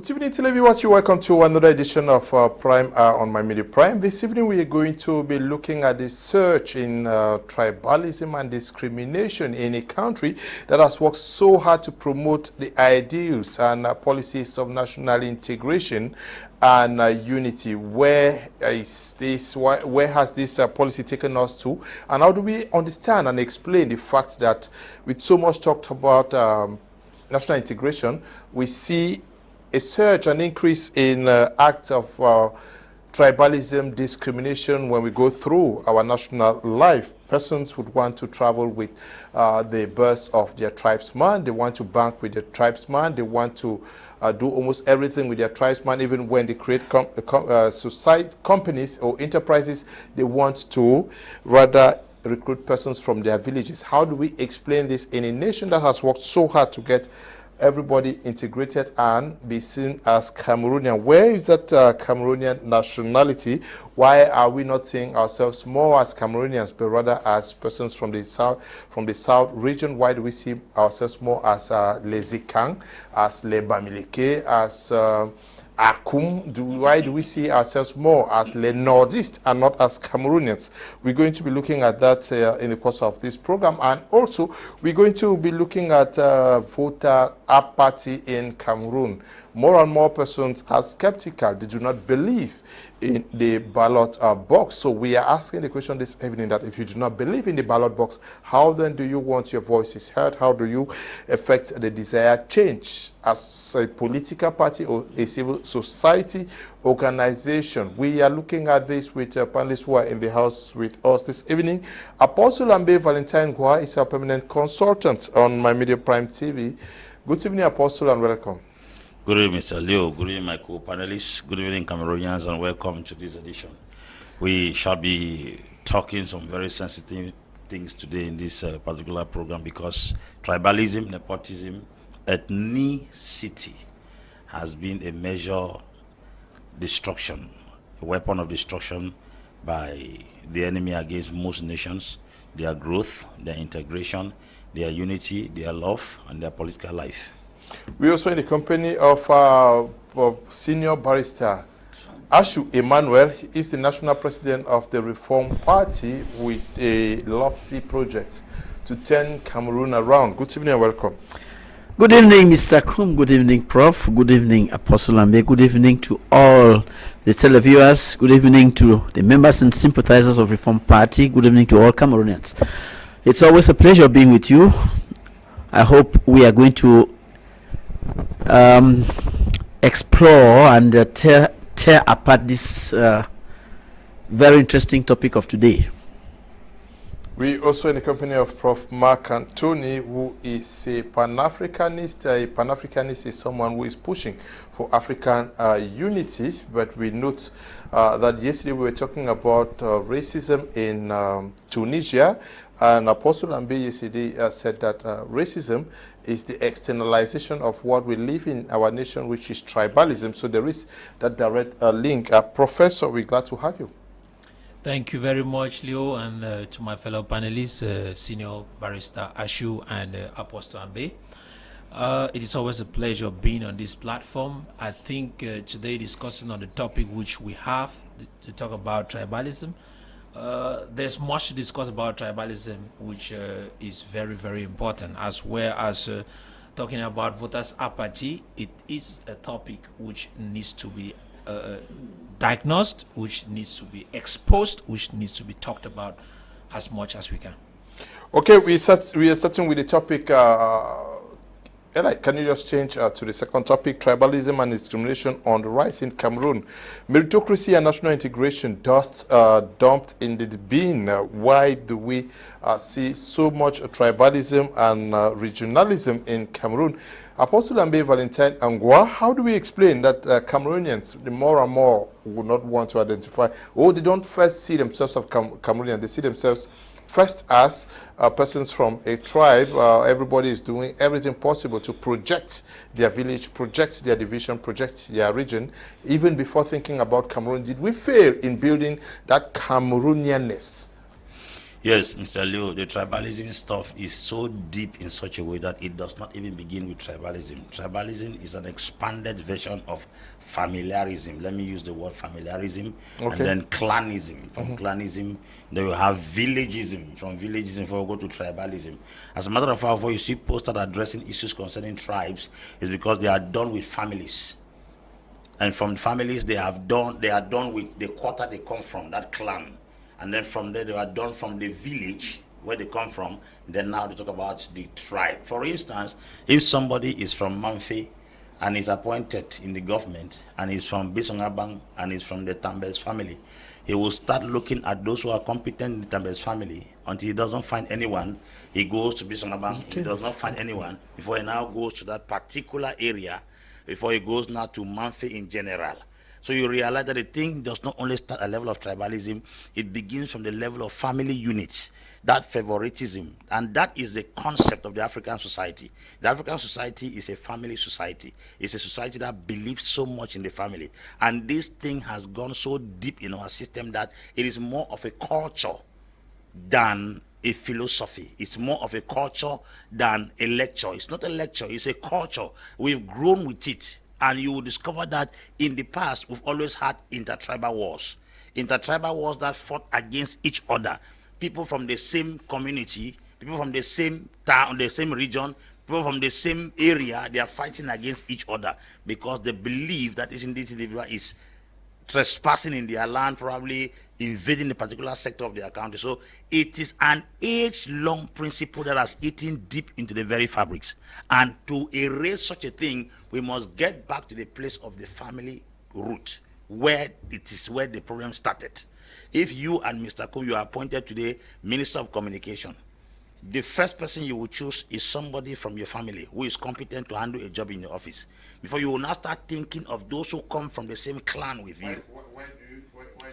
Good evening, televiewers. You're welcome to another edition of Prime on My Media Prime. This evening, we are going to be looking at the surge in tribalism and discrimination in a country that has worked so hard to promote the ideals and policies of national integration and unity. Where has this policy taken us to, and how do we understand and explain the fact that with so much talked about national integration, we see a surge, an increase in acts of tribalism, discrimination when we go through our national life. Persons would want to travel with the birth of their tribesman. They want to bank with their tribesman. They want to do almost everything with their tribesman. Even when they create society, companies or enterprises, they want to rather recruit persons from their villages. How do we explain this in a nation that has worked so hard to get everybody integrated and be seen as Cameroonian? Where is that Cameroonian nationality? Why are we not seeing ourselves more as Cameroonians, but rather as persons from the south region? Why do we see ourselves more as les Ikang, as les Bamileke, as Kum? Why do we see ourselves more as les Nordistes and not as Cameroonians? We're going to be looking at that in the course of this program, and also we're going to be looking at voter apathy in Cameroon. More and more persons are skeptical. They do not believe in the ballot box. So we are asking the question this evening that if you do not believe in the ballot box, how then do you want your voices heard? How do you affect the desired change as a political party or a civil society organization? We are looking at this with panelists who are in the house with us this evening. Apostle Ambe Valentine is our permanent consultant on My Media Prime TV. Good evening, Apostle, and welcome. Good evening, Mr. Leo. Good evening, my co-panelists. Good evening, Cameroonians, and welcome to this edition. We shall be talking some very sensitive things today in this particular program, because tribalism, nepotism, ethnicity has been a major destruction, a weapon of destruction by the enemy against most nations, their growth, their integration, their unity, their love, and their political life. We're also in the company of senior barrister Ashu Emmanuel. He is the national president of the Reform Party with a lofty project to turn Cameroon around. Good evening and welcome. Good evening, Mr. Kum. Good evening, Prof. Good evening, Apostle Ambe. Good evening to all the televiewers. Good evening to the members and sympathizers of Reform Party. Good evening to all Cameroonians. It's always a pleasure being with you. I hope we are going to explore and tear apart this very interesting topic of today. We also in the company of Prof. Mark Anthony, who is a Pan-Africanist. A Pan-Africanist is someone who is pushing for African unity, but we note that yesterday we were talking about racism in Tunisia, and Apostle Ambe yesterday said that racism is the externalization of what we live in our nation, which is tribalism. So there is that direct link. Professor, we're glad to have you. Thank you very much, Leo, and to my fellow panelists, Senior Barister Ashu and Apostle Ambe. It is always a pleasure being on this platform. I think today discussing on the topic which we have to talk about tribalism. There's much to discuss about tribalism, which is very, very important, as well as talking about voters' apathy. It is a topic which needs to be diagnosed, which needs to be exposed, which needs to be talked about as much as we can. Okay, we are starting with the topic. Eli, can you just change to the second topic, tribalism and discrimination on the rise in Cameroon? Meritocracy and national integration dust dumped in the bin. Why do we see so much tribalism and regionalism in Cameroon? Apostle Ambe Valentine Angwa, how do we explain that Cameroonians, the more and more, would not want to identify, or they don't first see themselves as Cameroonian, they see themselves first as persons from a tribe? Everybody is doing everything possible to project their village, project their division, project their region. Even before thinking about Cameroon, did we fail in building that Cameroonianness? Yes, Mr. Leo, the tribalism stuff is so deep in such a way that it does not even begin with tribalism. Tribalism is an expanded version of familiarism. Let me use the word familiarism. Okay. And then clanism. From clanism, then you have villagism. From villagism, before we go to tribalism. As a matter of fact, when you see posters addressing issues concerning tribes, it's because they are done with families. And from families, they are done with the quarter they come from, that clan. And then from there, they are done from the village where they come from. Then now they talk about the tribe. For instance, if somebody is from Mamfe and is appointed in the government and is from Bisongabang and is from the Tambes family, he will start looking at those who are competent in the Tambes family. Until he doesn't find anyone, he goes to Bisongabang. He does not find anyone before he now goes to that particular area, before he goes now to Mamfe in general. So you realize that the thing does not only start at a level of tribalism, it begins from the level of family units, that favoritism, and that is the concept of the African society. The African society is a family society. It's a society that believes so much in the family. And this thing has gone so deep in our system that it is more of a culture than a philosophy. It's more of a culture than a lecture. It's not a lecture, it's a culture. We've grown with it. And you will discover that in the past, we've always had intertribal wars. Intertribal wars that fought against each other. People from the same community, people from the same town, the same region, people from the same area, they are fighting against each other because they believe that this individual is trespassing in their land, probably invading a particular sector of their country. So it is an age-long principle that has eaten deep into the very fabrics. And to erase such a thing, we must get back to the place of the family root, where it is where the problem started. If you and Mr. Kum, you are appointed today Minister of Communication, the first person you will choose is somebody from your family who is competent to handle a job in your office. Before you will now start thinking of those who come from the same clan with you.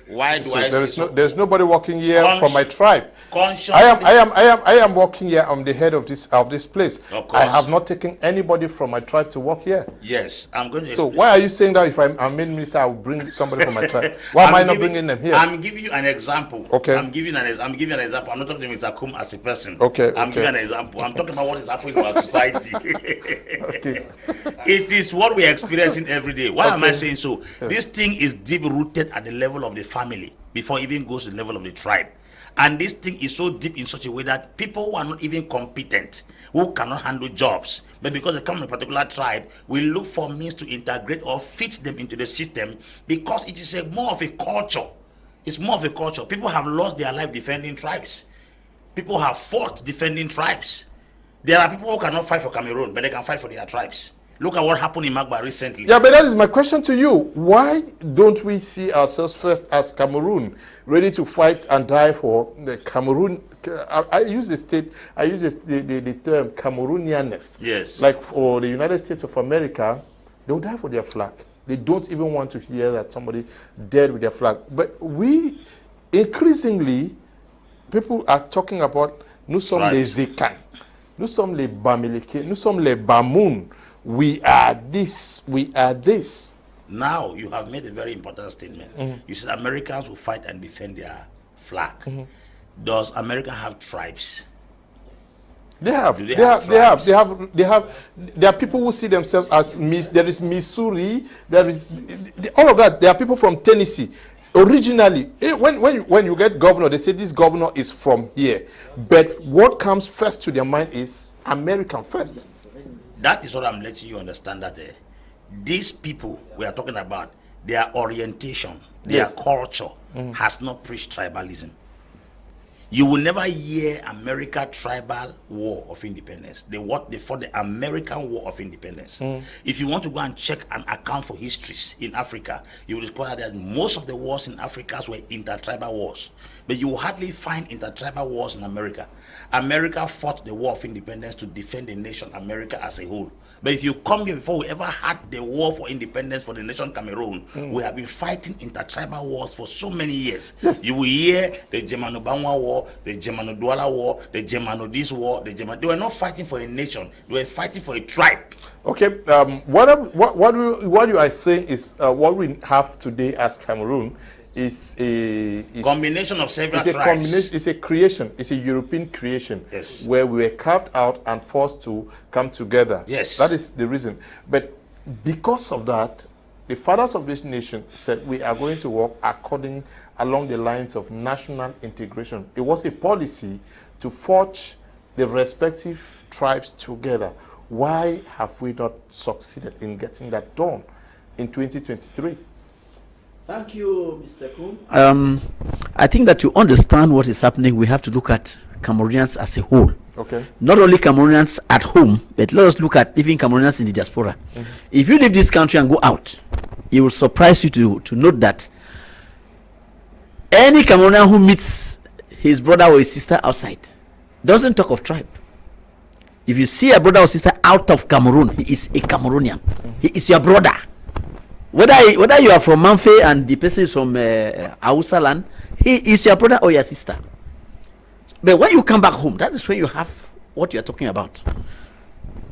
Why do I say so? There's nobody working here from my tribe. Consciously. I am working here. I'm the head of this place. Of course. I have not taken anybody from my tribe to work here. Yes, I'm going to. So why are you saying that if I'm made minister, I will bring somebody from my tribe? Why am I not bringing them here? I'm giving you an example. Okay. I'm giving an example. I'm not talking to Mr. Kum as a person. Okay. I'm giving an example. I'm talking about what is happening in our society. Okay. It is what we are experiencing every day. Why am I saying so? Yeah. This thing is deep rooted at the level of the family before it even goes to the level of the tribe. And this thing is so deep in such a way that people who are not even competent, who cannot handle jobs, but because they come from a particular tribe, we look for means to integrate or fit them into the system because it is more of a culture. It's more of a culture. People have lost their life defending tribes. People have fought defending tribes. There are people who cannot fight for Cameroon, but they can fight for their tribes. Look at what happened in Magba recently. Yeah, but that is my question to you. Why don't we see ourselves first as Cameroon, ready to fight and die for the Cameroon? I use the term Cameroonianness. Yes. Like for the United States of America, they'll die for their flag. They don't even want to hear that somebody dead with their flag. But we, increasingly, people are talking about nous sommes les Zekans, nous sommes les Bamileke, nous sommes les Bamoun. We are this, we are this. Now you have made a very important statement. You said Americans will fight and defend their flag. Does America have tribes? They have. There are people who see themselves as there is Missouri, there is all of that. There are people from Tennessee. Originally, when you get governor, they say this governor is from here. But what comes first to their mind is American first. That is what I'm letting you understand, that these people we are talking about, their orientation, their culture has not preached tribalism. You will never hear America tribal war of independence. They fought the American War of Independence. If you want to go and check an account for histories in Africa, you will discover that most of the wars in Africa were intertribal wars. But you will hardly find intertribal wars in America. America fought the War of Independence to defend the nation America as a whole. But if you come here before we ever had the war for independence for the nation Cameroon, we have been fighting intertribal wars for so many years. Yes. You will hear the Germano-Bangwa War, the Germano-Douala War, the Germano-this war, they were not fighting for a nation, they were fighting for a tribe. Okay, what you are saying is what we have today as Cameroon is a combination of several tribes. Combination. It's a creation. It's a European creation. Yes. Where we were carved out and forced to come together. Yes. That is the reason. But because of that, the fathers of this nation said we are going to work along the lines of national integration. It was a policy to forge the respective tribes together. Why have we not succeeded in getting that done in 2023? Thank you, Mr. Kum. I think that to understand what is happening, we have to look at Cameroonians as a whole. Okay. Not only Cameroonians at home, but let us look at even Cameroonians in the diaspora. If you leave this country and go out, it will surprise you to note that any Cameroonian who meets his brother or his sister outside doesn't talk of tribe. If you see a brother or sister out of Cameroon, he is a Cameroonian. He is your brother. Whether you are from Manfe and the person is from Hausa land, he is your brother or your sister. But when you come back home, that is when you have what you are talking about.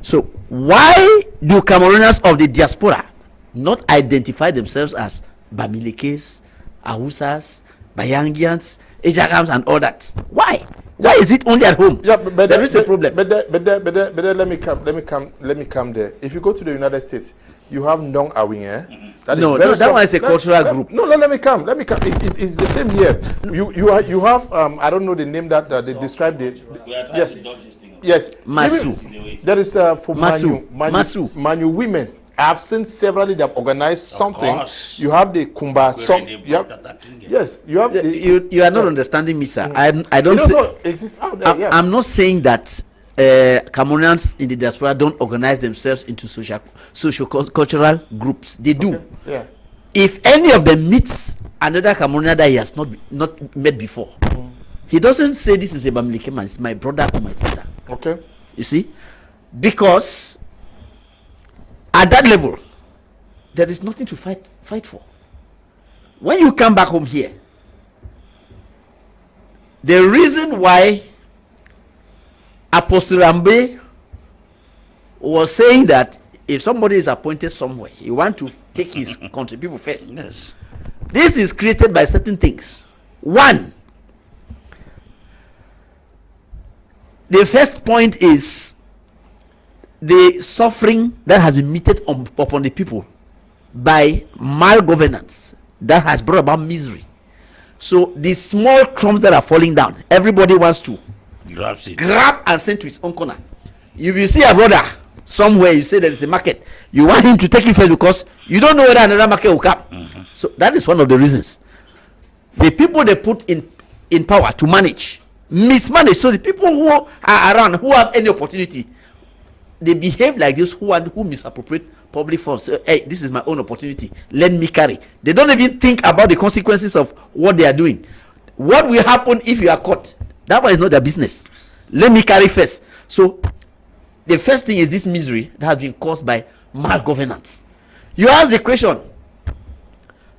So why do Cameroonians of the diaspora not identify themselves as Bamilekes, Hausas, Bayangians, Ejagams and all that? Why? Why is it only at home? Yeah, but there is a problem. But let me come there. If you go to the United States, you have Ndong Awing, that one is a cultural group. No, let me come. It's the same here. You have I don't know the name that they describe the yes. Masu. There is for Manu women. I have seen several they have organized something. You have the Kumba song. Yes, you have. You are not understanding me, sir. I don't. Exist out there, yeah. I'm not saying that Cameroonians in the diaspora don't organize themselves into social cultural groups. They do. Okay. Yeah. If any of them meets another Cameroonian that he has not met before, he doesn't say this is a Bamileke man, it's my brother or my sister. Okay. You see, because at that level, there is nothing to fight for. When you come back home here, the reason why Apostle Ambe was saying that if somebody is appointed somewhere, he want to take his country people first. Yes. This is created by certain things. One, the first point is the suffering that has been meted upon the people by malgovernance that has brought about misery. So the small crumbs that are falling down, everybody wants to grab and send to his own corner. If you see a brother somewhere, you say there is a market, you want him to take it first because you don't know whether another market will come. So that is one of the reasons. The people they put in power to mismanage. So the people who are around, who have any opportunity, they behave like this who misappropriate public funds. So, hey, this is my own opportunity, let me carry. They don't even think about the consequences of what they are doing. What will happen if you are caught? That one is not their business. Let me carry first. So the first thing is this misery that has been caused by malgovernance. You ask the question,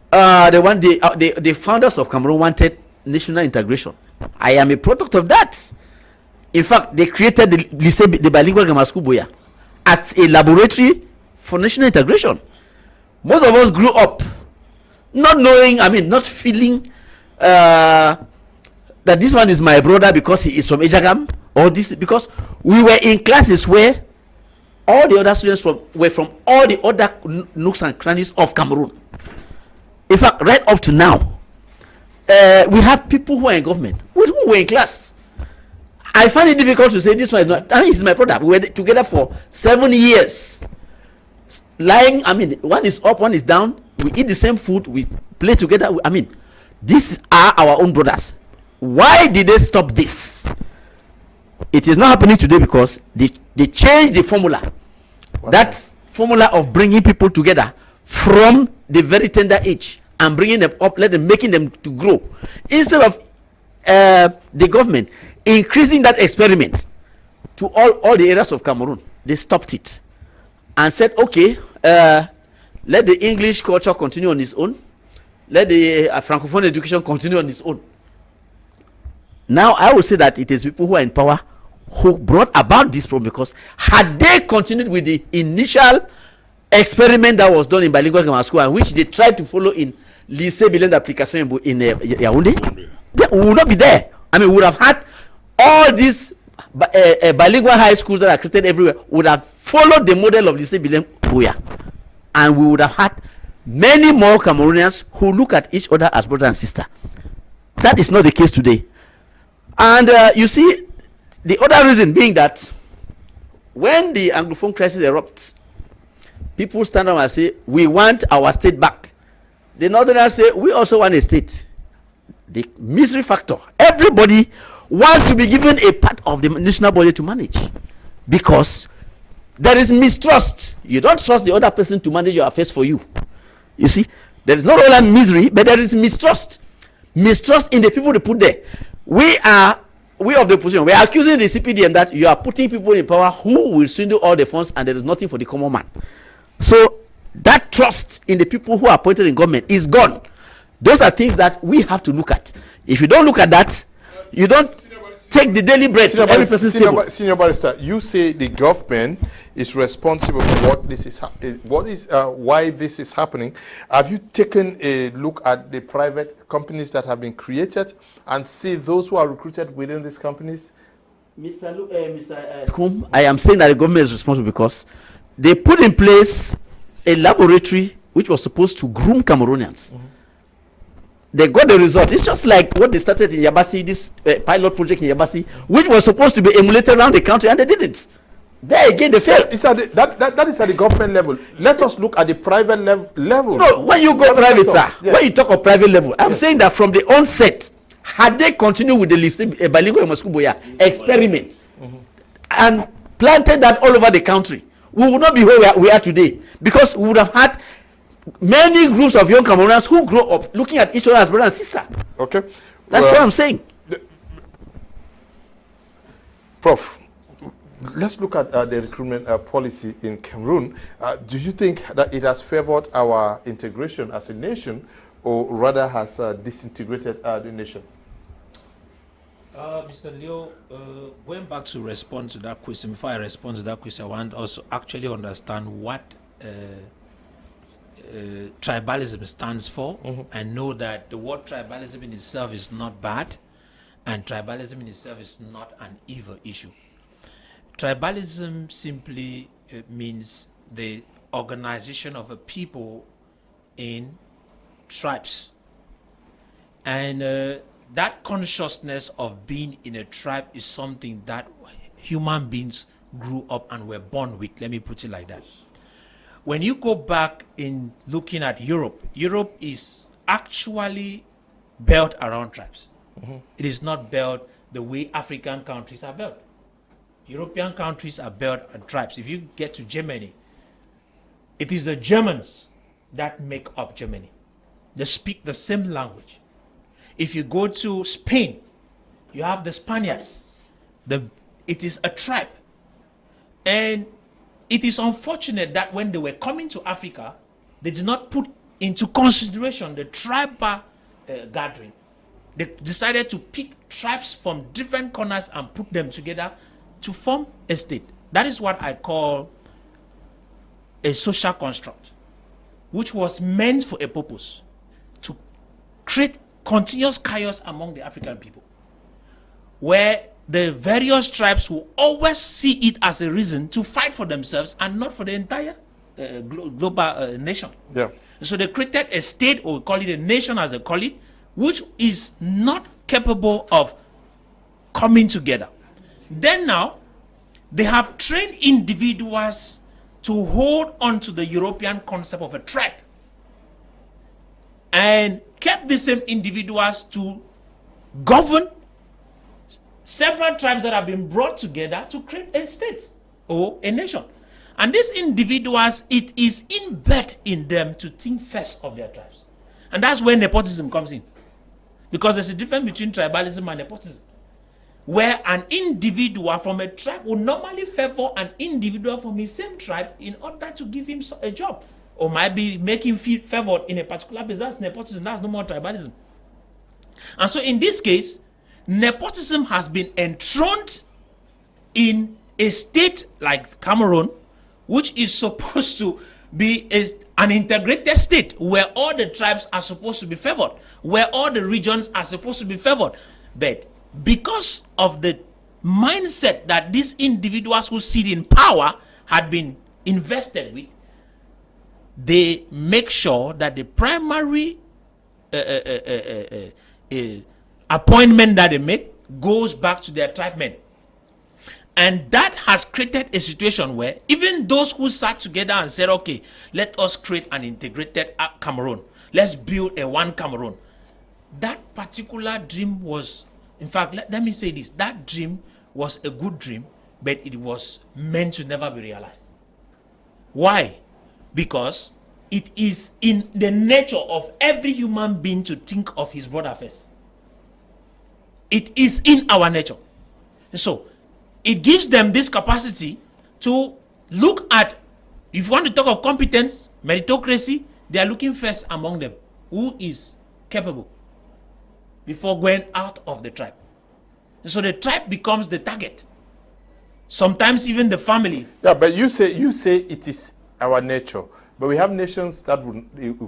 the founders of Cameroon wanted national integration. I am a product of that. In fact, they created the bilingual grammar school Boya as a laboratory for national integration. Most of us grew up not knowing, not feeling that this one is my brother because he is from Ejagam, or this because we were in classes where all the other students were from all the other nooks and crannies of Cameroon. In fact, right up to now, we have people who are in government with whom we were in class. I find it difficult to say this one is not. He's my brother. We were together for 7 years. Lying, one is up, one is down. We eat the same food. We play together. These are our own brothers. Why did they stop this? It is not happening today because they changed the formula. Formula of bringing people together from the very tender age and bringing them up, making them to grow. Instead of the government increasing that experiment to all the areas of Cameroon, they stopped it and said, okay, let the English culture continue on its own. Let the Francophone education continue on its own. Now, I will say that it is people who are in power who brought about this problem, because had they continued with the initial experiment that was done in bilingual grammar school, and which they tried to follow in lycée bilingue d'application in Yaoundé, we would not be there. I mean, we would have had all these bilingual high schools that are created everywhere would have followed the model of lycée bilingue Buya, and we would have had many more Cameroonians who look at each other as brother and sister. That is not the case today. And you see, the other reason being that when the Anglophone crisis erupts, people stand up and say, we want our state back. The Northerners say, we also want a state. The misery factor. Everybody wants to be given a part of the national body to manage, because there is mistrust. You don't trust the other person to manage your affairs for you. You see, there is not only misery, but there is mistrust. Mistrust in the people they put there. We of the opposition, we are accusing the CPDM that you are putting people in power who will swindle all the funds, and there is nothing for the common man. So that trust in the people who are appointed in government is gone. Those are things that we have to look at. If you don't look at that, you don't take the daily bread to every person's table. Senior Barister, you say the government is responsible for what this is, why this is happening. Have you taken a look at the private companies that have been created and see those who are recruited within these companies? Mr. Kum, I am saying that the government is responsible because they put in place a laboratory which was supposed to groom Cameroonians. They got the result. It's just like what they started in Yabasi, this pilot project in Yabasi, which was supposed to be emulated around the country, and they didn't. There again, they failed. That is at the government level. Let us look at the private level. No, when you go private, sir, when you talk of private level, I'm saying that from the onset, had they continued with the bilingual experiment and planted that all over the country, we would not be where we are today, because we would have had many groups of young Cameroonians who grow up looking at each other as brother and sister. Okay. That's what I'm saying. Prof, let's look at the recruitment policy in Cameroon. Do you think that it has favored our integration as a nation, or rather has disintegrated the nation? Mr. Leo, going back to respond to that question, before I respond to that question, I want also actually understand what tribalism stands for, and know that the word tribalism in itself is not bad, and tribalism in itself is not an evil issue. Tribalism simply means the organization of a people in tribes, and that consciousness of being in a tribe is something that human beings grew up and were born with. Let me put it like that. When you go back in looking at Europe, Europe is actually built around tribes. It is not built the way African countries are built. European countries are built on tribes. If you get to Germany, it is the Germans that make up Germany. They speak the same language. If you go to Spain, you have the Spaniards. It is a tribe. And it is unfortunate that when they were coming to Africa, they did not put into consideration the tribal gathering. They decided to pick tribes from different corners and put them together to form a state. That is what I call a social construct, which was meant for a purpose, to create continuous chaos among the African people, where the various tribes will always see it as a reason to fight for themselves and not for the entire global nation. Yeah. So they created a state, or we call it a nation as they call it, which is not capable of coming together. Then now, they have trained individuals to hold on to the European concept of a tribe, and kept the same individuals to govern several tribes that have been brought together to create a state or a nation. And these individuals, it is inbred in them to think first of their tribes. And that's where nepotism comes in. Because there's a difference between tribalism and nepotism, where an individual from a tribe will normally favor an individual from his same tribe in order to give him a job, or might be make him feel favored in a particular place. That's nepotism. That's no more tribalism. And so in this case, nepotism has been enthroned in a state like Cameroon, which is supposed to be an integrated state where all the tribes are supposed to be favored, where all the regions are supposed to be favored. But because of the mindset that these individuals who sit in power had been invested with, they make sure that the primary appointment that they make goes back to their tribe men. And that has created a situation where even those who sat together and said, okay, let us create an integrated Cameroon, let's build a one Cameroon, that particular dream was, in fact, let me say this, that dream was a good dream, but it was meant to never be realized. Why? Because it is in the nature of every human being to think of his brother first. It is in our nature. So it gives them this capacity to look at, if you want to talk of competence, meritocracy, they are looking first among them. Who is capable before going out of the tribe? And so the tribe becomes the target. Sometimes even the family. Yeah, but you say it is our nature. But we have nations that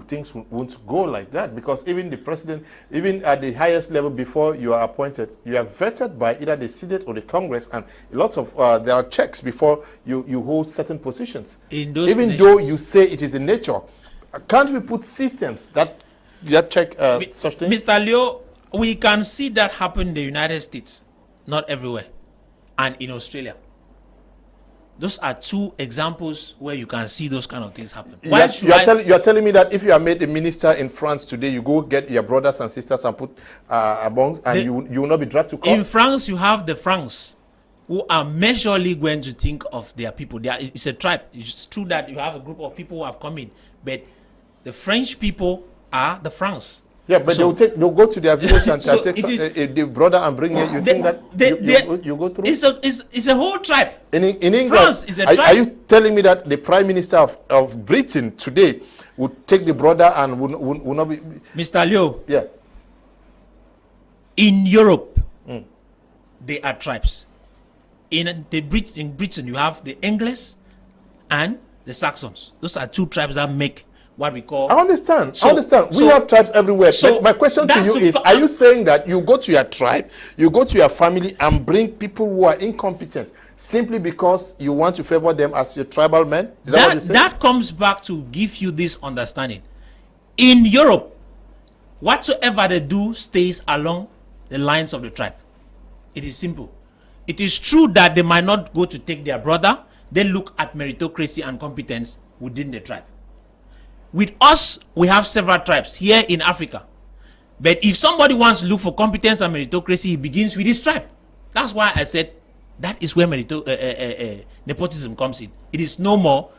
things won't go like that, because even the president, even at the highest level before you are appointed, you are vetted by either the Senate or the Congress, and lots of there are checks before you hold certain positions. In those even nations, though you say it is in nature, can't we put systems that check such things? Mr. Leo, we can see that happen in the United States, not everywhere, and in Australia. Those are two examples where you can see those kind of things happen. You are telling me that if you are made a minister in France today, you go get your brothers and sisters and put among, and you will not be dragged to court? In France, you have the Franks who are majorly going to think of their people. It's a tribe. It's true that you have a group of people who have come in, but the French people are the Franks. Yeah, but they'll go to their village and so take the brother and bring it. You think that you go through? It's a whole tribe. In England, France is a tribe. Are you telling me that the Prime Minister of Britain today would take the brother and would not be... Mr. Leo. Yeah. In Europe, they are tribes. In Britain, you have the English and the Saxons. Those are two tribes that make what we call... I understand. We have tribes everywhere. So my question to you is, are you saying that you go to your tribe, you go to your family and bring people who are incompetent simply because you want to favor them as your tribal men? Is that what you're saying? That comes back to give you this understanding. In Europe, whatsoever they do stays along the lines of the tribe. It is simple. It is true that they might not go to take their brother. They look at meritocracy and competence within the tribe. With us, we have several tribes here in Africa. But if somebody wants to look for competence and meritocracy, it begins with his tribe. That's why I said that is where nepotism comes in. It is no more,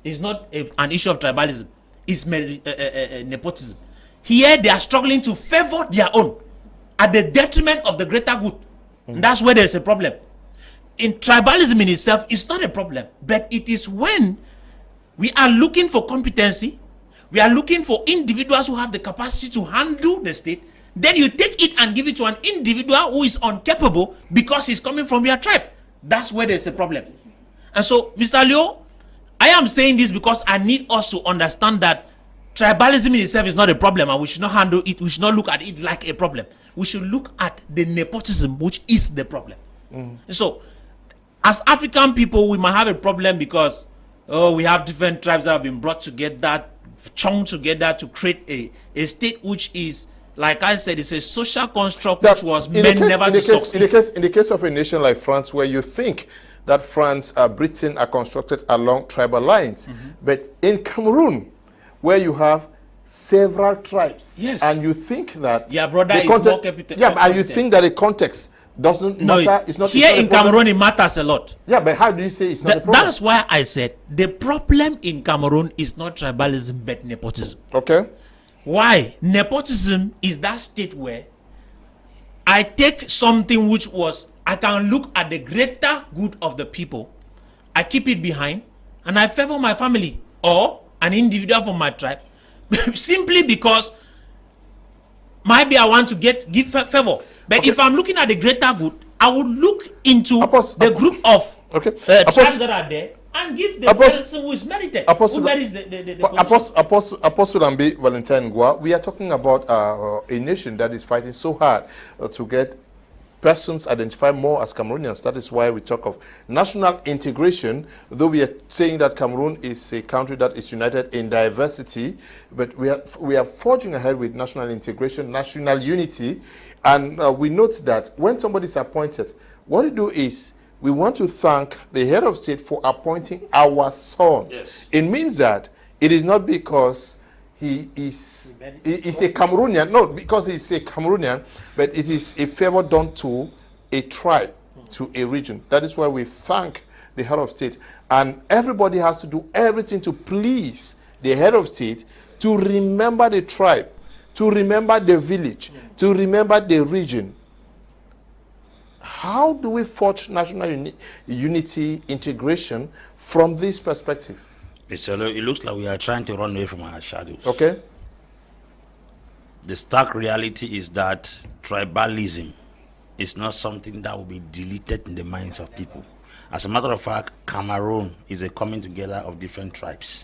it's not an issue of tribalism. It's nepotism. Here they are struggling to favor their own at the detriment of the greater good. And that's where there's a problem. In tribalism in itself, it's not a problem. But it is when we are looking for competency, we are looking for individuals who have the capacity to handle the state, then you take it and give it to an individual who is incapable because he's coming from your tribe. That's where there's a problem. And so, Mr. Leo, I am saying this because I need us to understand that tribalism in itself is not a problem, and we should not handle it, we should not look at it like a problem. We should look at the nepotism, which is the problem. And so, as African people, we might have a problem because we have different tribes that have been brought together, chunked together to create a state which is, like I said, it's a social construct which was meant never to succeed. In the case of a nation like France, where you think that France, Britain are constructed along tribal lines, but in Cameroon, where you have several tribes, yes, and you think that your brother is more competent, and you think that the context doesn't matter. It's not here in Cameroon. It matters a lot. Yeah, but how do you say it's not a problem? That's why I said the problem in Cameroon is not tribalism but nepotism. Okay. Why? Nepotism is that state where I take something which was, I can look at the greater good of the people, I keep it behind, and I favor my family or an individual from my tribe simply because maybe I want to give favor. But if I'm looking at the greater good, I would look into the group of tribes that are there and give the person who is merited, who merits the Apostle Ambe, Valentine, we are talking about a nation that is fighting so hard to get persons identified more as Cameroonians. That is why we talk of national integration, though we are saying that Cameroon is a country that is united in diversity, but we are forging ahead with national integration, national unity, and we note that when somebody is appointed, what we do is we want to thank the head of state for appointing our son. Yes. It means that it is not because he is a Cameroonian, no, because he's a Cameroonian, but it is a favor done to a tribe, to a region. That is why we thank the head of state. And everybody has to do everything to please the head of state, to remember the tribe, to remember the village, to remember the region. How do we forge national unity, integration from this perspective? It looks like we are trying to run away from our shadows. Okay. The stark reality is that tribalism is not something that will be deleted in the minds of people. As a matter of fact, Cameroon is a coming together of different tribes.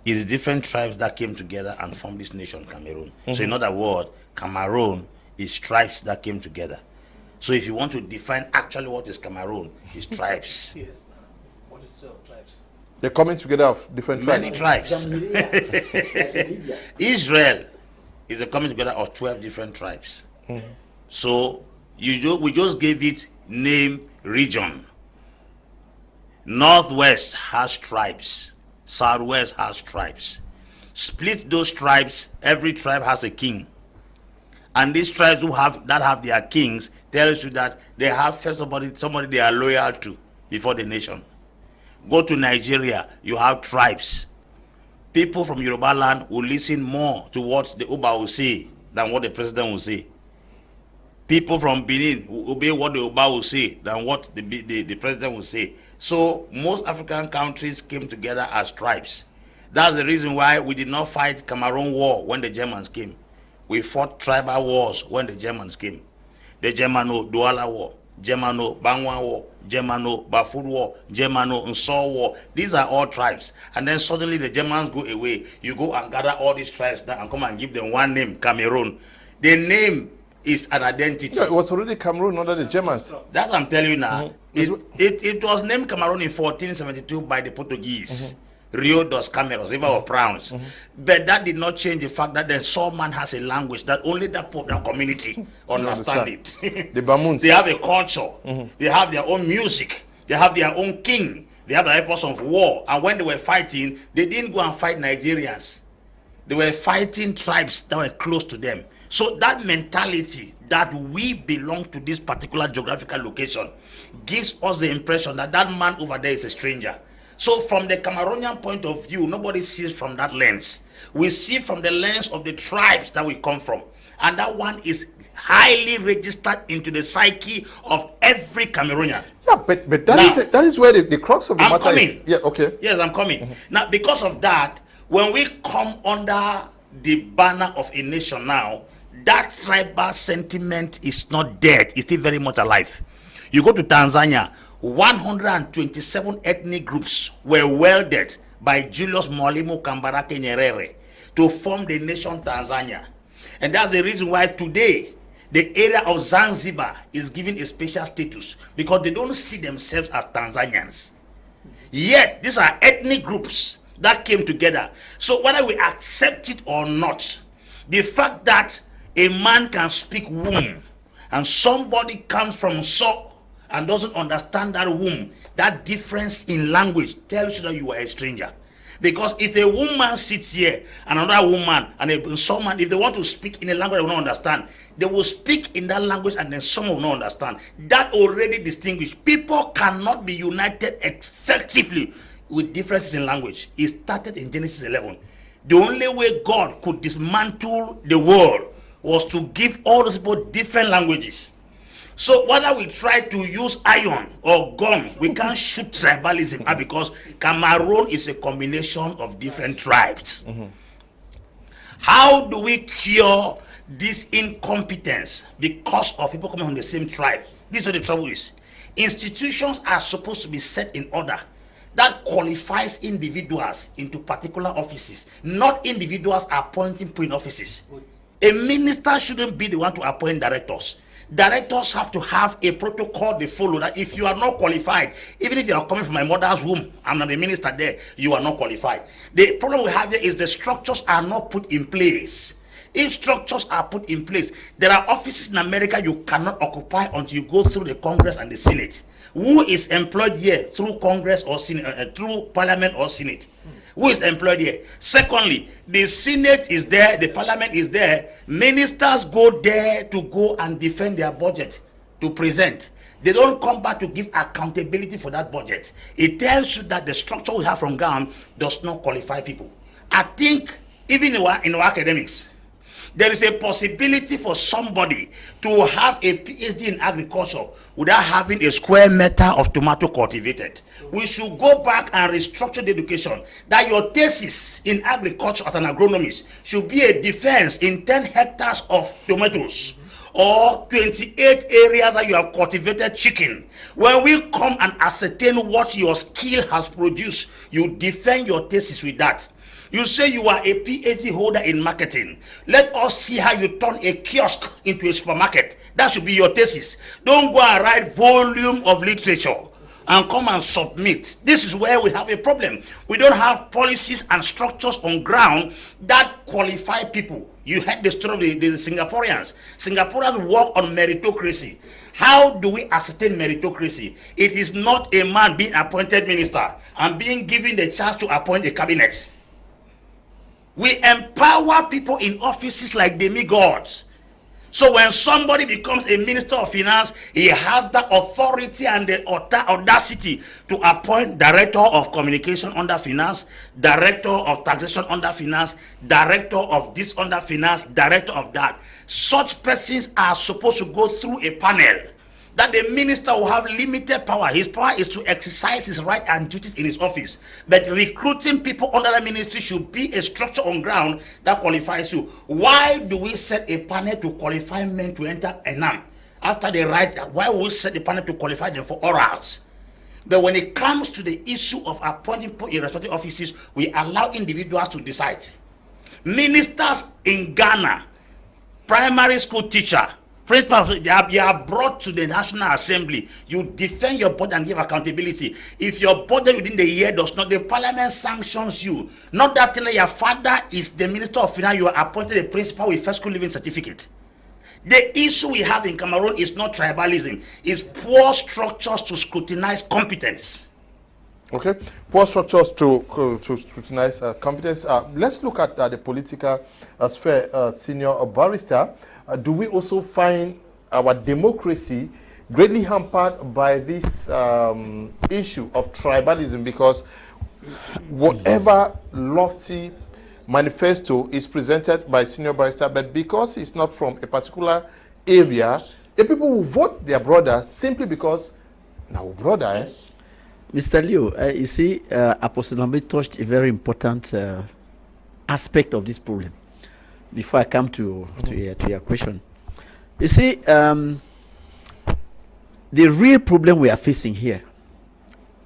It is different tribes that came together and formed this nation, Cameroon. So in other words, Cameroon is tribes that came together. So if you want to define actually what is Cameroon, it's tribes. Yes. What is tribes? They're coming together of different tribes. Many tribes. Israel is a coming together of 12 different tribes. So we just gave it name region. Northwest has tribes. Southwest has tribes. Split those tribes. Every tribe has a king. And these tribes that have their kings tells you that they have first somebody they are loyal to before the nation. Go to Nigeria, you have tribes. People from Yoruba land will listen more to what the Oba will say than what the president will say. People from Benin will obey what the Oba will say than what the president will say. So most African countries came together as tribes. That's the reason why we did not fight Cameroon War when the Germans came. We fought tribal wars when the Germans came. The Germano-Douala War, Germano-Bangwa War, Germano-Bafut War, Germano-Nsor War. These are all tribes. And then suddenly the Germans go away. You go and gather all these tribes down and come and give them one name, Cameroon. The name is an identity. No, it was already Cameroon under the Germans. That's what I'm telling you now. It was named Cameroon in 1472 by the Portuguese. Rio dos Cameros, River of Crowns. But that did not change the fact that the Solman has a language that only that community understand it. The Bamuns. They have a culture. They have their own music. They have their own king. They have the weapons of war. And when they were fighting, they didn't go and fight Nigerians. They were fighting tribes that were close to them. So that mentality that we belong to this particular geographical location gives us the impression that that man over there is a stranger. So from the Cameroonian point of view, nobody sees from that lens. We see from the lens of the tribes that we come from. And that one is highly registered into the psyche of every Cameroonian. Yeah, but that is where the crux of the matter is. Yeah, okay. Yes, I'm coming. Now, because of that, when we come under the banner of a nation now, that tribal sentiment is not dead. It's still very much alive. You go to Tanzania, 127 ethnic groups were welded by Julius Mwalimu Kambarage Nyerere to form the nation Tanzania. And that's the reason why today the area of Zanzibar is given a special status, because they don't see themselves as Tanzanians. Yet these are ethnic groups that came together. So whether we accept it or not, the fact that a man can speak womb and somebody comes from so and doesn't understand that womb, that difference in language tells you that you are a stranger. Because if a woman sits here and another woman and someone, if they want to speak in a language they will not understand, they will speak in that language and then someone will not understand. That already distinguished. People cannot be united effectively with differences in language. It started in Genesis 11. The only way God could dismantle the world was to give all those people different languages. So whether we try to use iron or gun, we can't shoot tribalism because Cameroon is a combination of different tribes. How do we cure this incompetence because of people coming from the same tribe? This is what the trouble is. Institutions are supposed to be set in order that qualifies individuals into particular offices, not individuals appointing people in offices. A minister shouldn't be the one to appoint directors. Directors have to have a protocol they follow, that if you are not qualified, even if you are coming from my mother's womb, I'm not the minister there, you are not qualified. The problem we have here is the structures are not put in place. If structures are put in place, there are offices in America you cannot occupy until you go through the Congress and the Senate. Who is employed here through Congress or Senate, through Parliament or Senate? Who is employed here? Secondly, the Senate is there, the Parliament is there. Ministers go there to go and defend their budget, to present. They don't come back to give accountability for that budget. It tells you that the structure we have from ground does not qualify people. I think even in our academics, there is a possibility for somebody to have a PhD in agriculture without having a square meter of tomato cultivated. We should go back and restructure the education, that your thesis in agriculture as an agronomist should be a defense in 10 hectares of tomatoes or 28 areas that you have cultivated chicken. When we come and ascertain what your skill has produced, you defend your thesis with that. You say you are a PhD holder in marketing. Let us see how you turn a kiosk into a supermarket. That should be your thesis. Don't go and write volume of literature and come and submit. This is where we have a problem. We don't have policies and structures on ground that qualify people. You heard the story of the Singaporeans. Singaporeans work on meritocracy. How do we ascertain meritocracy? It is not a man being appointed minister and being given the chance to appoint a cabinet. We empower people in offices like demigods. So when somebody becomes a minister of finance, he has the authority and the audacity to appoint director of communication under finance, director of taxation under finance, director of this under finance, director of that. Such persons are supposed to go through a panel that the minister will have limited power. His power is to exercise his right and duties in his office. But recruiting people under the ministry should be a structure on ground that qualifies you. Why do we set a panel to qualify men to enter ENAM? After they write that, why will we set a panel to qualify them for orals? But when it comes to the issue of appointing people in respective offices, we allow individuals to decide. Ministers in Ghana, primary school teacher, principals, they are brought to the National Assembly. You defend your body and give accountability. If your body within the year does not, the Parliament sanctions you. Not that thing that your father is the Minister of Finance, you are appointed a principal with first school living certificate. The issue we have in Cameroon is not tribalism, it's poor structures to scrutinize competence. Okay, poor structures to scrutinize competence. Let's look at the political sphere, Senior Barister. Do we also find our democracy greatly hampered by this issue of tribalism? Because whatever lofty manifesto is presented by Senior Barister, but because it's not from a particular area, the people will vote their brother simply because now brother. Mr. Liu, you see, Apostle Ambe touched a very important aspect of this problem. Before I come to your question, you see, the real problem we are facing here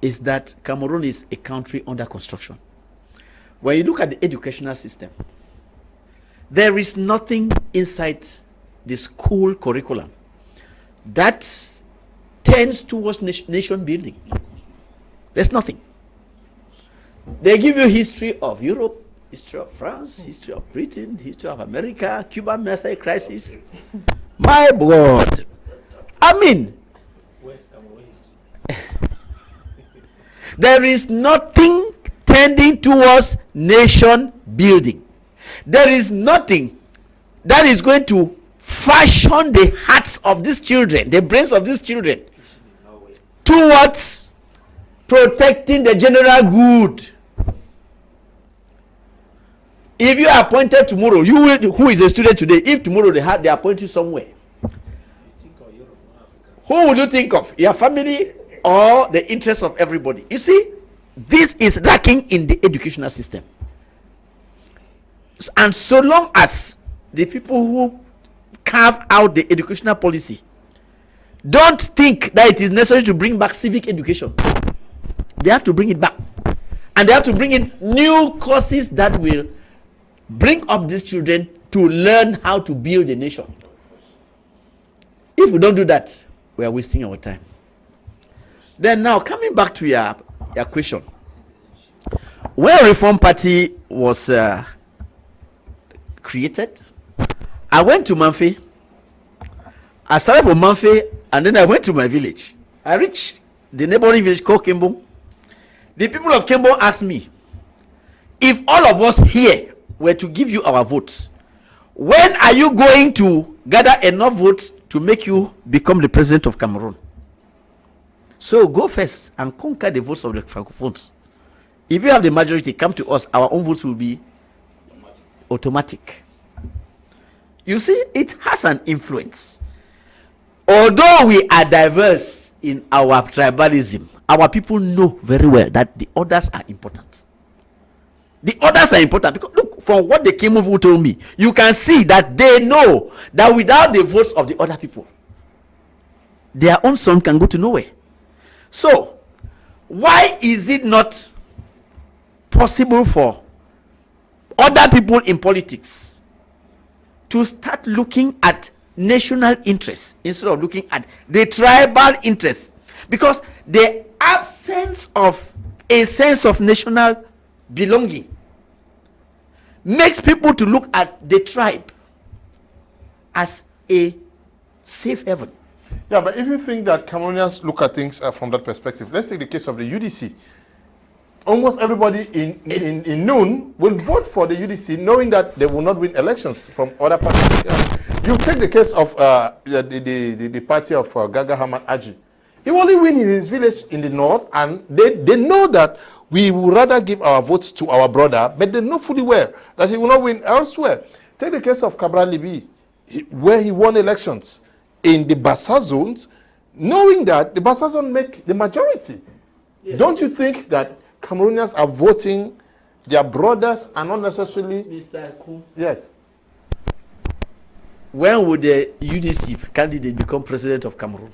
is that Cameroon is a country under construction. When you look at the educational system, there is nothing inside the school curriculum that tends towards nation building. There's nothing. They give you history of Europe, history of France, history of Britain, history of America, Cuban Missile Crisis. My God. I mean, there is nothing tending towards nation building. There is nothing that is going to fashion the hearts of these children, the brains of these children, towards protecting the general good. If you are appointed tomorrow, you will, who is a student today, if tomorrow they appoint you somewhere, who will you think of? Your family or the interests of everybody? You see, this is lacking in the educational system. And so long as the people who carve out the educational policy don't think that it is necessary to bring back civic education. They have to bring it back. And they have to bring in new courses that will bring up these children to learn how to build a nation. If we don't do that, we are wasting our time. Then now, coming back to your question. When Reform Party was created, I went to Manfe. I started from Manfe, and then I went to my village. I reached the neighboring village called Kembo. The people of Kembo asked me, if all of us here were to give you our votes, when are you going to gather enough votes to make you become the president of Cameroon? So go first and conquer the votes of the Francophones. If you have the majority, come to us. Our own votes will be automatic. You see, it has an influence. Although we are diverse in our tribalism, our people know very well that the others are important. The others are important because look, from what the Kemo people told me, you can see that they know that without the votes of the other people, their own son can go to nowhere. So, why is it not possible for other people in politics to start looking at national interests instead of looking at the tribal interests? Because the absence of a sense of national belonging makes people to look at the tribe as a safe haven. Yeah, but if you think that Cameroonians look at things from that perspective, let's take the case of the UDC. Almost everybody in Noon will vote for the UDC knowing that they will not win elections from other parties. You take the case of the party of Gaga Hamad Aji. He only win in his village in the north, and they know that we would rather give our votes to our brother, but they know fully well that he will not win elsewhere. Take the case of Cabral Libi, where he won elections in the Bassa zones, knowing that the Bassa zone make the majority. Yes. Don't you think that Cameroonians are voting their brothers and not necessarily... Mr. Kum. Yes. When would the UDC candidate become president of Cameroon?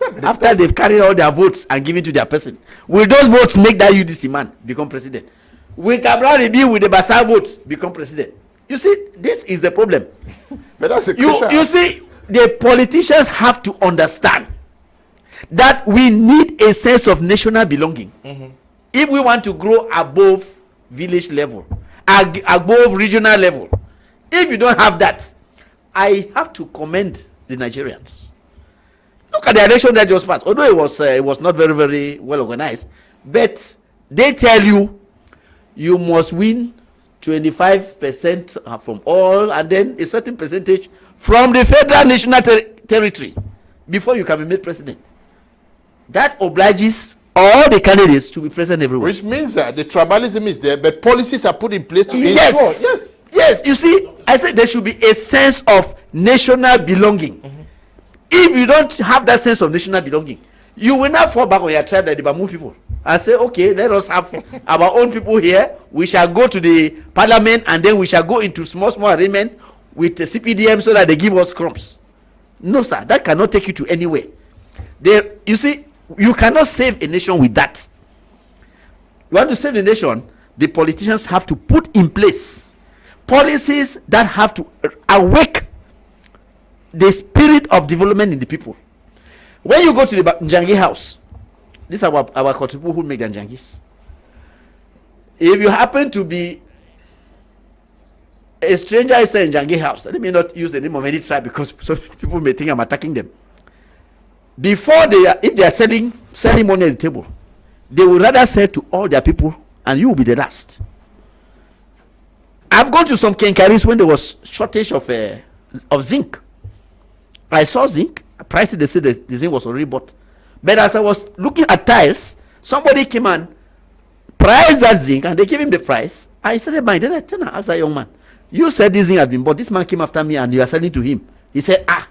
Yeah, after they've carried all their votes and given to their person. Will those votes make that UDC man become president? Will Cabral Libi with the Bassa votes become president? You see, this is the problem. But that's a crucial... You see, the politicians have to understand that we need a sense of national belonging. Mm-hmm. If we want to grow above village level, above regional level, if you don't have that, I have to commend the Nigerians. Look at the election that just passed. Although it was not very, very well organized, but they tell you you must win 25% from all, and then a certain percentage from the federal national territory before you can be made president. That obliges all the candidates to be present everywhere. Which means that the tribalism is there, but policies are put in place to yes. ensure. Yes. Yes. You see, I said there should be a sense of national belonging. Mm-hmm. If you don't have that sense of national belonging, you will not fall back on your tribe like the Bamu people and say, okay, let us have our own people here. We shall go to the parliament, and then we shall go into small arrangement with the CPDM so that they give us crumbs. No, sir, that cannot take you to anywhere. You see, you cannot save a nation with that. You want to save the nation, the politicians have to put in place policies that have to awake the spirit of development in the people. When you go to the Njangi house, these are our country people who make the Njangis. If you happen to be a stranger inside Njangi house, let me not use the name of any tribe because some people may think I'm attacking them. Before if they are selling money at the table, they will rather sell to all their people, and you will be the last. I've gone to some kenkaris when there was shortage of zinc. I saw zinc. I priced it. They said the zinc was already bought. But as I was looking at tiles, somebody came and priced that zinc, and they gave him the price. I started buying. Then I turned and asked that young man, "You said this zinc has been bought. This man came after me, and you are selling to him." He said, "Ah."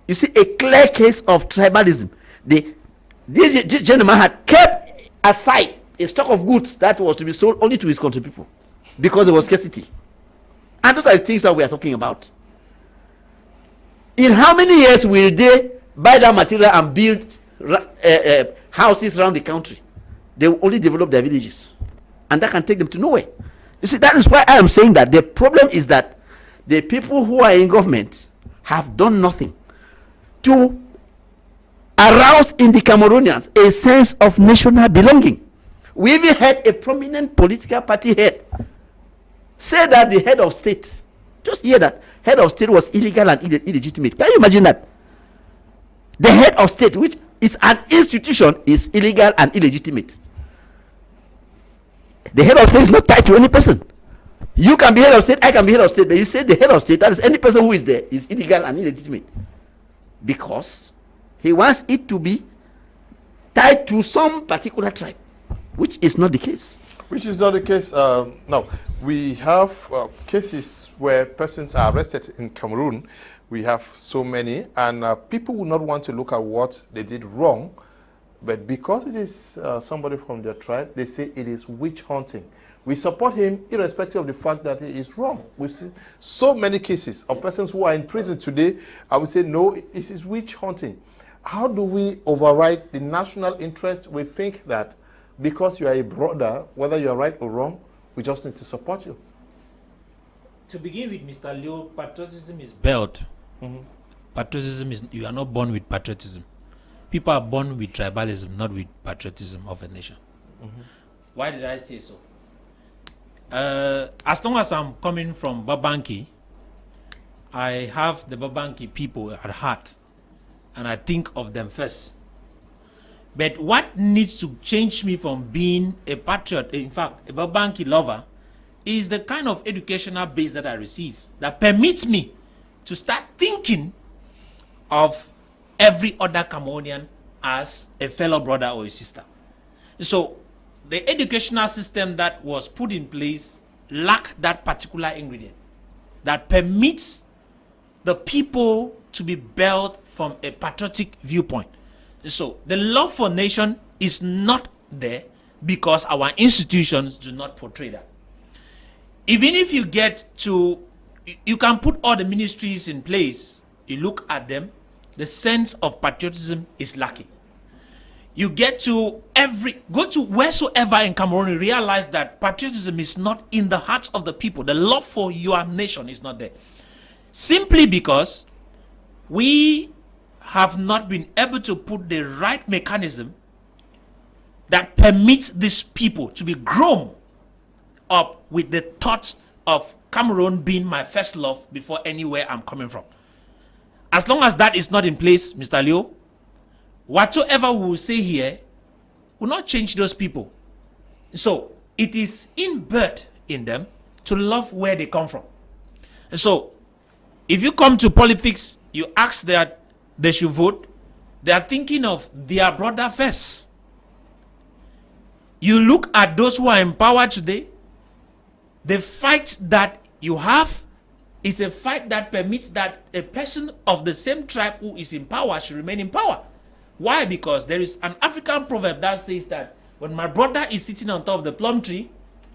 You see, a clear case of tribalism. This gentleman had kept aside a stock of goods that was to be sold only to his country people because there was scarcity. And those are the things that we are talking about. In how many years will they buy that material and build houses around the country? They will only develop their villages, and that can take them to nowhere. You see, that is why I am saying that the problem is that the people who are in government have done nothing to arouse in the Cameroonians a sense of national belonging. We even had a prominent political party head say that the head of state, just hear that, head of state was illegal and illegitimate. Can you imagine that? The head of state, which is an institution, is illegal and illegitimate. The head of state is not tied to any person. You can be head of state, I can be head of state, but you say the head of state, that is any person who is there, is illegal and illegitimate. Because he wants it to be tied to some particular tribe, which is not the case. Which is not the case. No, we have cases where persons are arrested in Cameroon. We have so many, and people will not want to look at what they did wrong, but because it is somebody from their tribe, they say it is witch hunting. We support him irrespective of the fact that he is wrong. We've seen so many cases of persons who are in prison today. I would say, no, it is witch hunting. How do we override the national interest? We think that because you are a brother, whether you are right or wrong, we just need to support you. To begin with, Mr. Leo, patriotism is built. Patriotism is, you are not born with patriotism. People are born with tribalism, not with patriotism of a nation. Why did I say so? As long as I'm coming from Babanki, I have the Babanki people at heart, and I think of them first. But what needs to change me from being a patriot, in fact, a Babanki lover, is the kind of educational base that I receive that permits me to start thinking of every other Cameroonian as a fellow brother or a sister. So the educational system that was put in place lacked that particular ingredient that permits the people to be built from a patriotic viewpoint. So the love for nation is not there because our institutions do not portray that. Even if you get to, you can put all the ministries in place, you look at them, the sense of patriotism is lacking. You get to go to wheresoever in Cameroon, you realize that patriotism is not in the hearts of the people. The love for your nation is not there. Simply because we have not been able to put the right mechanism that permits these people to be grown up with the thought of Cameroon being my first love before anywhere I'm coming from. As long as that is not in place, Mr. Leo, whatsoever we will say here will not change those people. So it is inbred in them to love where they come from. And so if you come to politics, you ask that they should vote, they are thinking of their brother first. You look at those who are in power today, the fight that you have is a fight that permits that a person of the same tribe who is in power should remain in power. Why? Because there is an African proverb that says that when my brother is sitting on top of the plum tree,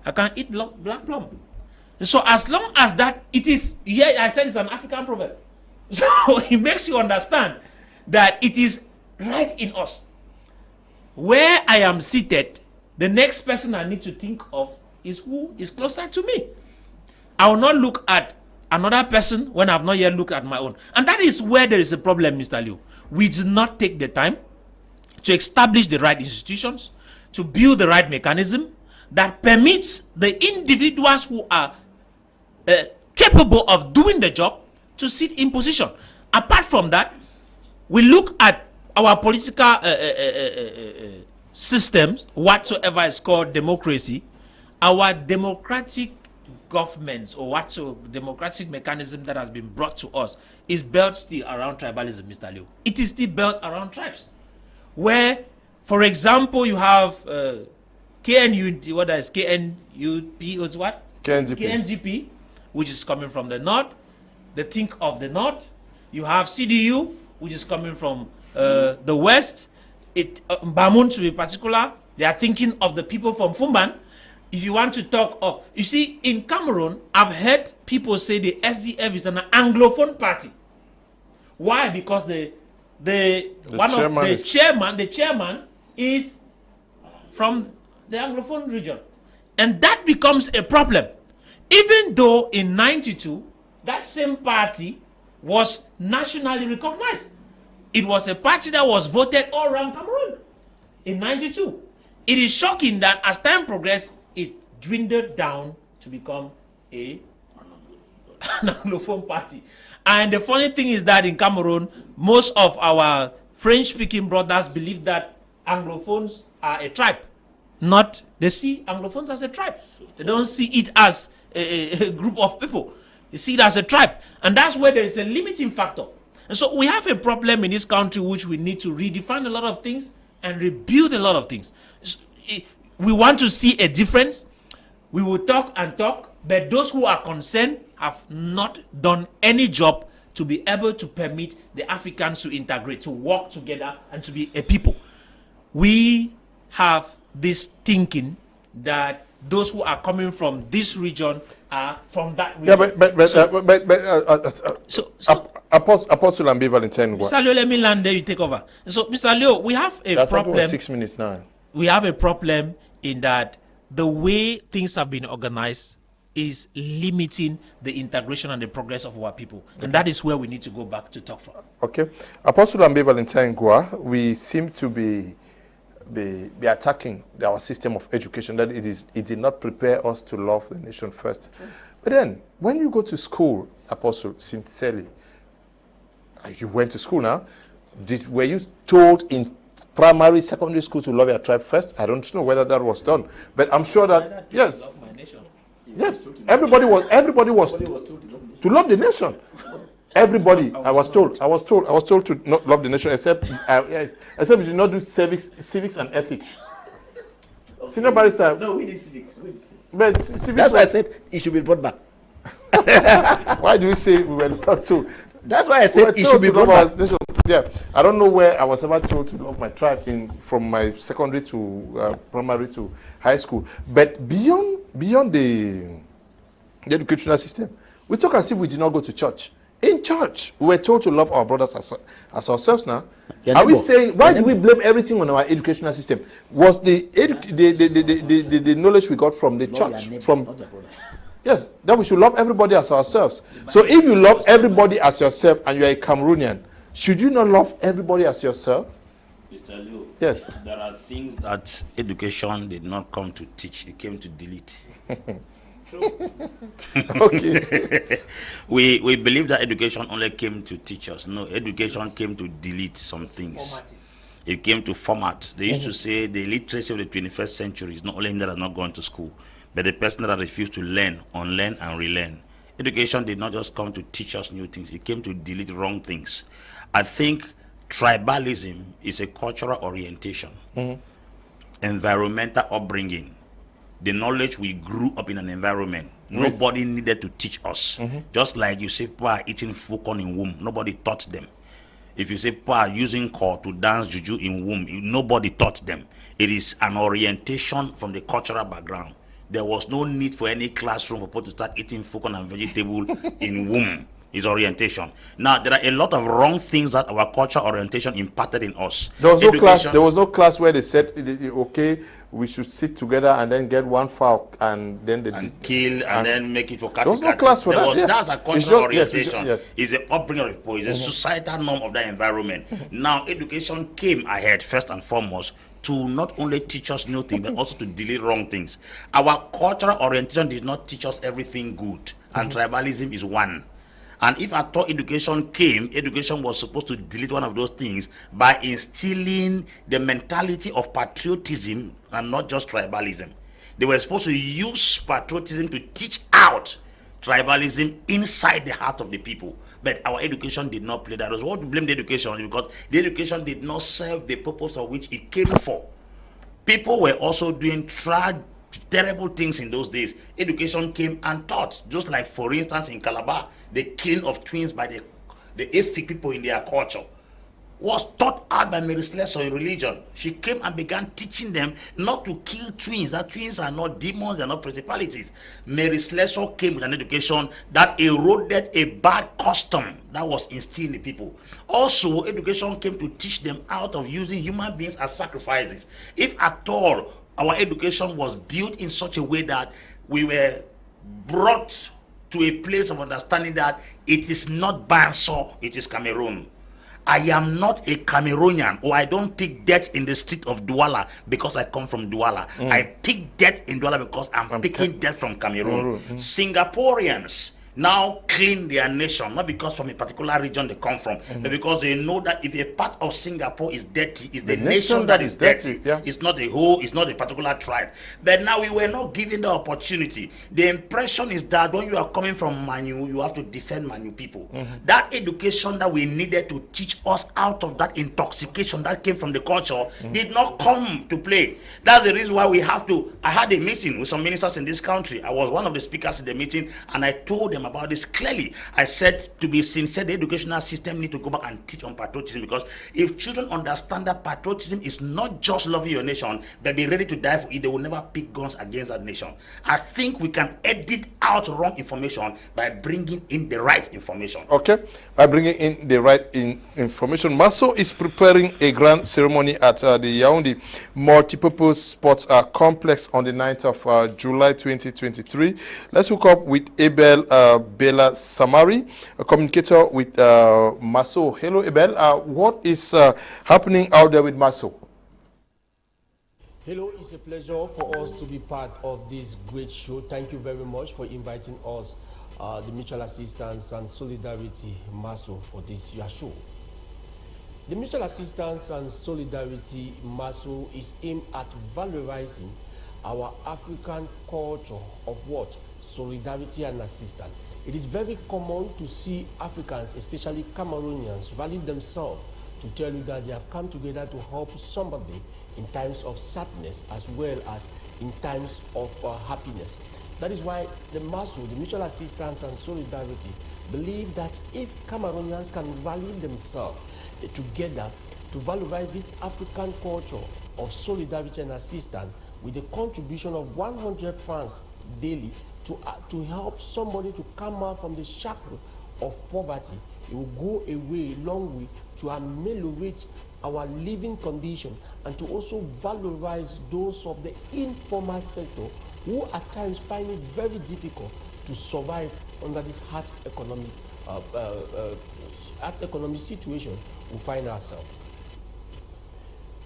I can eat black plum. And so as long as that, it is, yeah, I said it's an African proverb. So it makes you understand that it is right in us. Where I am seated, the next person I need to think of is who is closer to me. I will not look at another person when I have not yet looked at my own. And that is where there is a problem, Mr. Liu. We do not take the time to establish the right institutions, to build the right mechanism that permits the individuals who are capable of doing the job to sit in position. Apart from that, we look at our political systems, whatsoever is called democracy, our democratic governments or whatsoever democratic mechanism that has been brought to us is built still around tribalism, Mr. Liu. It is still built around tribes. Where, for example, you have KNU, what is KNUP, or what? KNGP, which is coming from the north. They think of the north. You have CDU, which is coming from the west. Bamun, to be particular, they are thinking of the people from Fumban. If you want to talk of, you see, in Cameroon, I've heard people say the SDF is an Anglophone party. Why? Because the chairman is from the Anglophone region. And that becomes a problem. Even though in 92, that same party was nationally recognized. It was a party that was voted all around Cameroon in 92. It is shocking that as time progressed, it dwindled down to become an Anglophone party. And the funny thing is that in Cameroon, most of our French-speaking brothers believe that Anglophones are a tribe. They see Anglophones as a tribe. They don't see it as a group of people. They see it as a tribe. And that's where there is a limiting factor. And so we have a problem in this country which we need to redefine a lot of things and rebuild a lot of things. We want to see a difference. We will talk and talk, but those who are concerned have not done any job to be able to permit the Africans to integrate, to work together, and to be a people. We have this thinking that those who are coming from this region are from that region. Apostle Ambe, Valentine. Mr. Leo, let me land there, you take over. So, Mr. Leo, we have a problem. 6 minutes now. We have a problem in that the way things have been organized is limiting the integration and the progress of our people. Okay. And that is where we need to go back to talk from. Okay. Apostle Ambe, Valentine, we seem to be attacking our system of education, that it did not prepare us to love the nation first. Okay. But then, when you go to school, Apostle, sincerely, you went to school now, were you told in primary, secondary school to love your tribe first? I don't know whether that was done, but I'm sure that, yes. Love my nation. Yes, everybody was to love the nation. Everybody, I was told to not love the nation, except we did not do civics and ethics. Senior Barister. No, we did civics. But civics. That's why I said it should be brought back. Why do you say we were not told? That's why I said it should be brought back. Yeah, I don't know where I was ever told to love my tribe from my secondary to primary to high school. But beyond the educational system, we talk as if we did not go to church. In church, we were told to love our brothers as ourselves now. Are we saying, why do we blame everything on our educational system? Was the knowledge we got from the church? Yes, that we should love everybody as ourselves. So if you love everybody as yourself and you are a Cameroonian, should you not love everybody as yourself? Mr. Liu, yes. There are things that education did not come to teach, it came to delete. Okay. we believe that education only came to teach us. No, education came to delete some things. Formatting. It came to format. They used to say the literacy of the 21st century is not only him that has not gone to school, but the person that refused to learn, unlearn, and relearn. Education did not just come to teach us new things. It came to delete wrong things. I think tribalism is a cultural orientation, environmental upbringing. The knowledge we grew up in an environment, nobody needed to teach us. Just like you say people are eating fukon in womb, nobody taught them. If you say people are using core to dance juju in womb, nobody taught them. It is an orientation from the cultural background. There was no need for any classroom for people to start eating fukon and vegetable in womb. Is orientation. Now there are a lot of wrong things that our cultural orientation imparted in us. There was no class. There was no class where they said, okay, we should sit together and then get one fowl and then kill and then make it for cattle. There was no class for that. That's a cultural orientation. Yes. It's the upbringing of people. It's a societal norm of that environment. Now education came ahead first and foremost to not only teach us new things but also to delete wrong things. Our cultural orientation did not teach us everything good, and tribalism is one. And if at all education came, education was supposed to delete one of those things by instilling the mentality of patriotism and not just tribalism. They were supposed to use patriotism to teach out tribalism inside the heart of the people. But our education did not play that. What we blame the education because the education did not serve the purpose of which it came for. People were also doing terrible things in those days. Education came and taught, just like for instance in Calabar, the killing of twins by the Efik people in their culture. was taught out by Meritocracy in religion. She came and began teaching them not to kill twins, that twins are not demons, they are not principalities. Meritocracy came with an education that eroded a bad custom that was instilled in the people. Also, education came to teach them out of using human beings as sacrifices. If at all, our education was built in such a way that we were brought to a place of understanding that it is not Banso, it is Cameroon. I am not a Cameroonian, or I don't pick death in the street of Douala because I come from Douala. I pick death in Douala because I'm picking death from Cameroon. Singaporeans now clean their nation, not because from a particular region they come from, but because they know that if a part of Singapore is dirty, it's the nation that is dirty. Yeah. It's not a whole, it's not a particular tribe. But now we were not given the opportunity. The impression is that when you are coming from Manu, you have to defend Manu people. That education that we needed to teach us out of that intoxication that came from the culture did not come to play. That's the reason why we have to. I had a meeting with some ministers in this country. I was one of the speakers in the meeting, and I told them about this clearly. I said, to be sincere, the educational system need to go back and teach on patriotism, because if children understand that patriotism is not just loving your nation, but be ready to die for it, they will never pick guns against that nation. I think we can edit out wrong information by bringing in the right information. Okay, by bringing in the right information. Maso is preparing a grand ceremony at the Yaoundé Multipurpose Sports Complex on the 9th of July 2023. Let's hook up with Abel Bella Samari, a communicator with Maso. Hello, Abel. What is happening out there with Maso? Hello, it's a pleasure for us to be part of this great show. Thank you very much for inviting us, the Mutual Assistance and Solidarity Maso, for this your show. The Mutual Assistance and Solidarity Maso is aimed at valorizing our African culture of what? Solidarity and assistance. It is very common to see Africans, especially Cameroonians, value themselves to tell you that they have come together to help somebody in times of sadness as well as in times of happiness. That is why the MASO, the Mutual Assistance and Solidarity, believe that if Cameroonians can value themselves together to valorize this African culture of solidarity and assistance with a contribution of 100 francs daily to help somebody to come out from the shackle of poverty, it will go a long way to ameliorate our living condition and to also valorize those of the informal sector who at times find it very difficult to survive under this hard economic situation we find ourselves.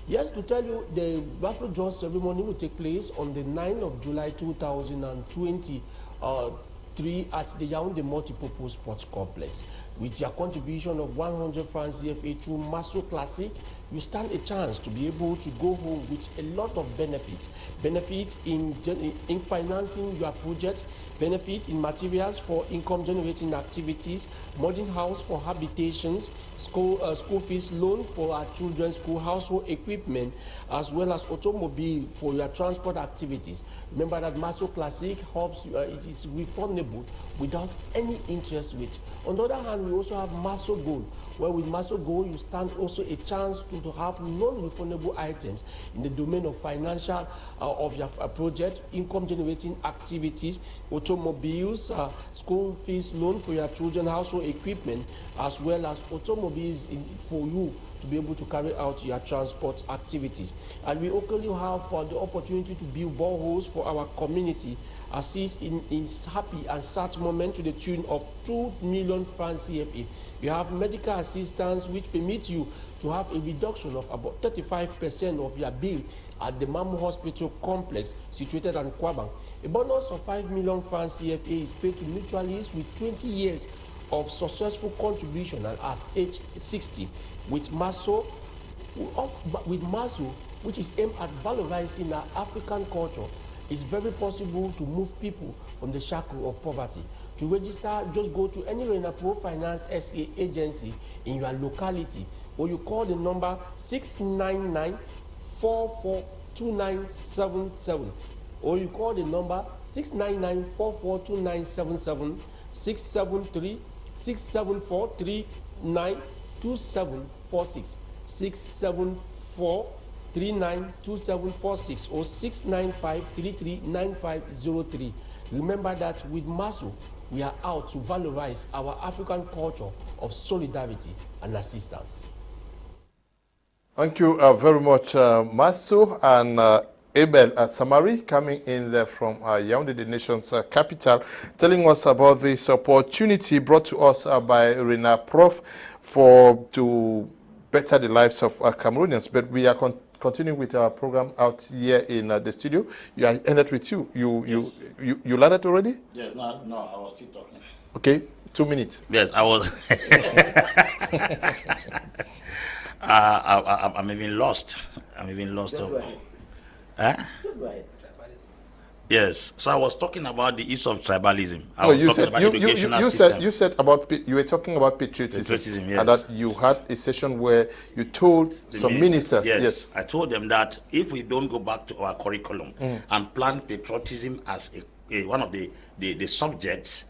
Yes, to tell you, the raffle draw ceremony will take place on the 9th of July 2023 at the Yaoundé Multipurpose Sports Complex. With your contribution of 100 francs CFA through Maso Classic, you stand a chance to be able to go home with a lot of benefits. Benefits in financing your project, benefit in materials for income generating activities, modern house for habitations, school fees loan for our children's school, household equipment, as well as automobile for your transport activities. Remember that Maso Classic helps you, it is refundable without any interest rate. On the other hand, we also have Maso Gold, where with Maso Gold you stand also a chance to have non-refundable items in the domain of financial of your project, income generating activities, automobiles, school fees loan for your children, household equipment, as well as automobiles for you to be able to carry out your transport activities. And we also have the opportunity to build boreholes for our community, assist in happy and sad moment to the tune of 2 million francs CFA. We have medical assistance which permits you to have a reduction of about 35% of your bill at the Mamu Hospital Complex situated at Kwabang. A bonus of 5 million francs CFA is paid to mutualists with 20 years of successful contribution and at age 60. With Maso, which is aimed at valorizing our African culture, it's very possible to move people from the shackle of poverty. To register, just go to any Renapro Finance SA agency in your locality, or you call the number 699-442977, or you call the number 699-442977, 673-674-39 694-392746, 674-392746 or 695-339503. Remember that with MASO, we are out to valorize our African culture of solidarity and assistance. Thank you very much, Maso and Abel Samari, coming in there from Yaoundé, the nation's capital, telling us about this opportunity brought to us by Rena Prof to better the lives of Cameroonians. But we are continuing with our program out here in the studio. I ended with you. You landed already? Yes, no, I was still talking. Okay, 2 minutes. Yes, I was. I'm even lost. Just go ahead. Huh? Just go ahead. Yes. So I was talking about the issue of tribalism. I No, was you talking said about you educational said system. you said about you were talking about patriotism, Patriotism, yes. and that you had a session where you told The some ministers, yes, I told them that if we don't go back to our curriculum and plan patriotism as one of the subjects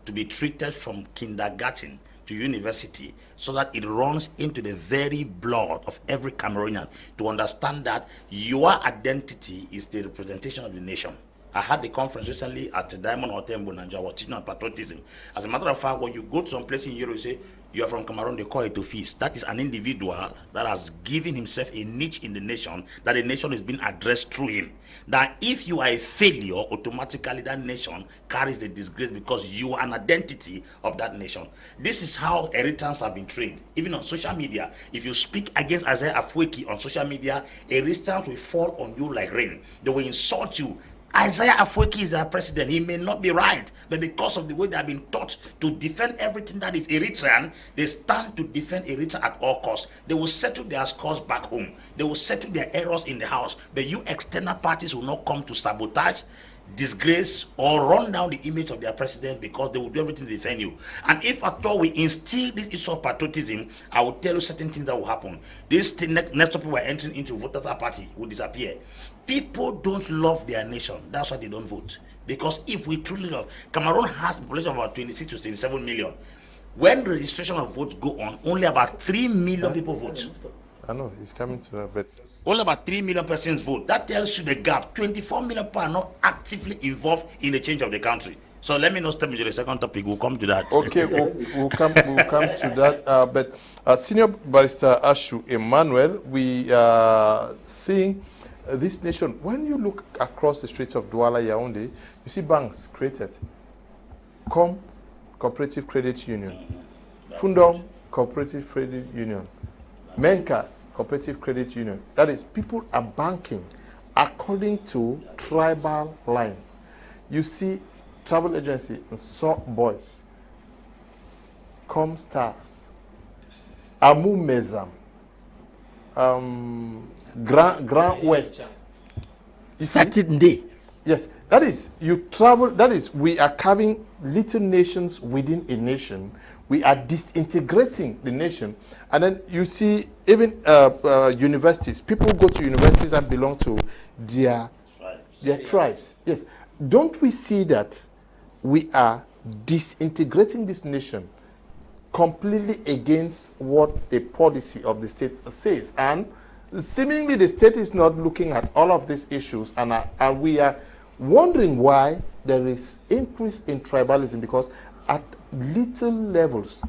to be treated from kindergarten to university, so that it runs into the very blood of every Cameroonian to understand that your identity is the representation of the nation. I had the conference recently at the Diamond Hotel in Bonanja. I was teaching on patriotism. As a matter of fact, when you go to some place in Europe, you say, you are from Cameroon, they call it a feast. That is an individual that has given himself a niche in the nation, that the nation is being addressed through him. That if you are a failure, automatically that nation carries the disgrace because you are an identity of that nation. This is how Eritreans have been trained. Even on social media, if you speak against Isaiah Afwerki on social media, Eritreans will fall on you like rain. They will insult you. Isaiah Afwerki is our president. He may not be right, but because of the way they have been taught to defend everything that is Eritrean, they stand to defend Eritrea at all costs. They will settle their scores back home. They will settle their errors in the house. But you external parties will not come to sabotage, disgrace, or run down the image of their president, because they will do everything to defend you. And if at all we instill this issue of patriotism, I will tell you certain things that will happen. This next people who are entering into voters' apathy will disappear. People don't love their nation. That's why they don't vote. Because if we truly love, Cameroon has a population of about 26 to 27 million. When registration of votes go on, only about 3 million people vote. I know it's coming to that, but Only about 3 million persons vote. That tells you the gap. 24 million people are not actively involved in the change of the country. So let me not step into the second topic. We'll come to that. okay, we'll come to that. But Senior Barister Ashu, Emmanuel, we are seeing this nation. When you look across the streets of Douala, Yaoundé, you see banks created. Kum Cooperative Credit Union, Fundom Cooperative Credit Union, Menka Cooperative Credit Union. That is, people are banking according to tribal lines. You see travel agency and Salt Boys, Com Stars, Amu Mezam, Grand West. Saturday. Yes, that is, you travel, that is, we are carving little nations within a nation. We are disintegrating the nation. And then you see even universities. People go to universities and belong to their tribes. Yes. Don't we see that we are disintegrating this nation completely against what the policy of the state says? And seemingly the state is not looking at all of these issues, and we are wondering why there is increase in tribalism, because at little levels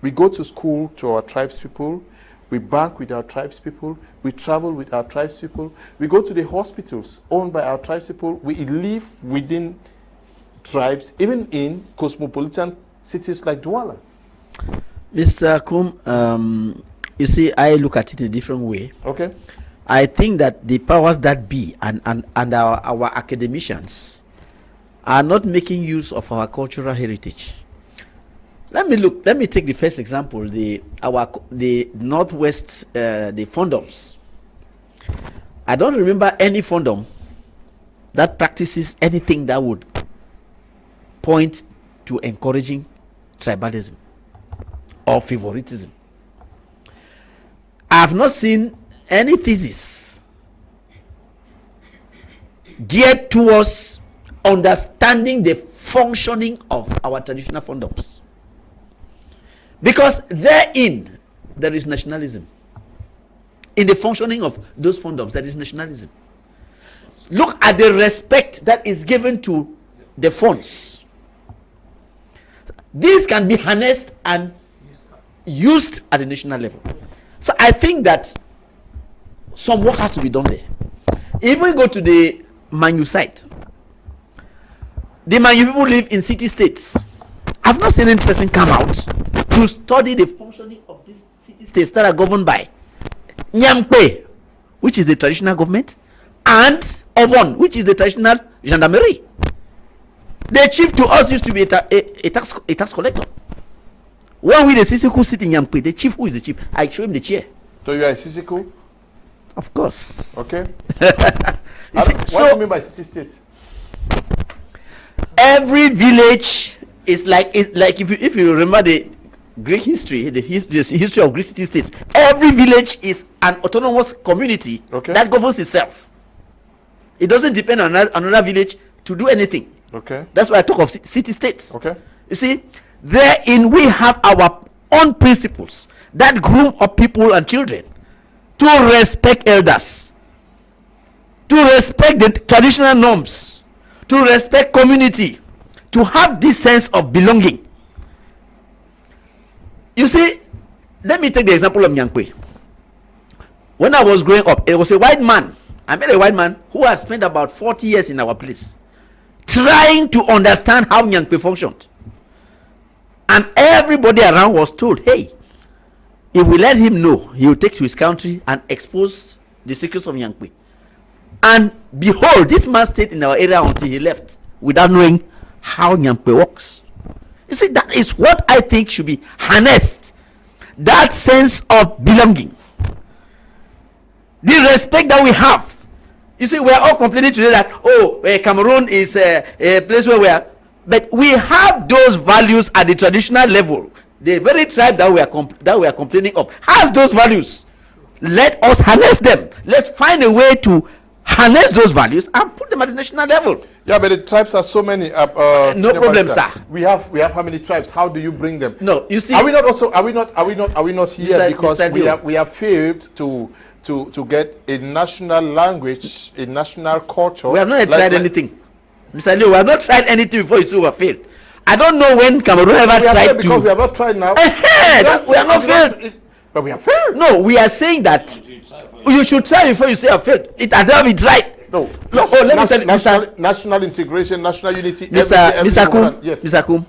we go to school to our tribes people, we bank with our tribes people, we travel with our tribes people, we go to the hospitals owned by our tribes people, we live within tribes, even in cosmopolitan cities like Douala. Mr. Kum, you see, I look at it a different way. Okay. I think that the powers that be and our academicians are not making use of our cultural heritage. Let me take the first example, the Northwest, the Fondoms. I don't remember any Fondom that practices anything that would point to encouraging tribalism or favoritism. I have not seen any thesis geared towards understanding the functioning of our traditional fondoms, because therein there is nationalism. In the functioning of those fondoms, there is nationalism. Look at the respect that is given to the funds. These can be harnessed and used at the national level. So I think that some work has to be done there. If we go to the Manu side, the Manu people live in city states. I've not seen any person come out to study the functioning of these city states that are governed by Nyampe, which is the traditional government, and Obon, which is the traditional gendarmerie. The chief to us used to be a tax collector. When we the Sisiku sit in Nyampe, the chief, who is the chief? I show him the chair. So you are a Sisiku? Of course. Okay. What do you mean by city states? Every village is like if you remember the Greek history, the history of Greek city states. Every village is an autonomous community that governs itself. It doesn't depend on another village to do anything. Okay. That's why I talk of city states. Okay. You see, therein we have our own principles that groom up people and children to respect elders, to respect the traditional norms, to respect community, to have this sense of belonging. You see, let me take the example of Nyankwe. When I was growing up, it was a white man. I met a white man who has spent about 40 years in our place, trying to understand how Nyankwe functioned. And everybody around was told, hey, if we let him know, he will take to his country and expose the secrets of Nyankwe. And behold, this man stayed in our area until he left without knowing how Nyankwe works. You see, that is what I think should be harnessed. That sense of belonging. The respect that we have. You see, we are all complaining today that, Cameroon is a place where we are. But we have those values at the traditional level. The very tribe that we are complaining of has those values. Let us harness them. Let's find a way to harness those values and put them at the national level. Yeah, but the tribes are so many. No problem, sir. We have how many tribes? How do you bring them? No, you see. Are we not here Mr. because Mr. we have failed to get a national language, a national culture? We have not tried anything. Mr. Leo, we have not tried anything before you say we have failed. I don't know when Cameroon ever tried to. Because we have not tried now. We have not failed. But we have failed. No, we are saying that you should try before you say I failed. It has never been tried. No. Let me tell you, national integration, national unity. Mr. Kum, yes. Mr. Kum,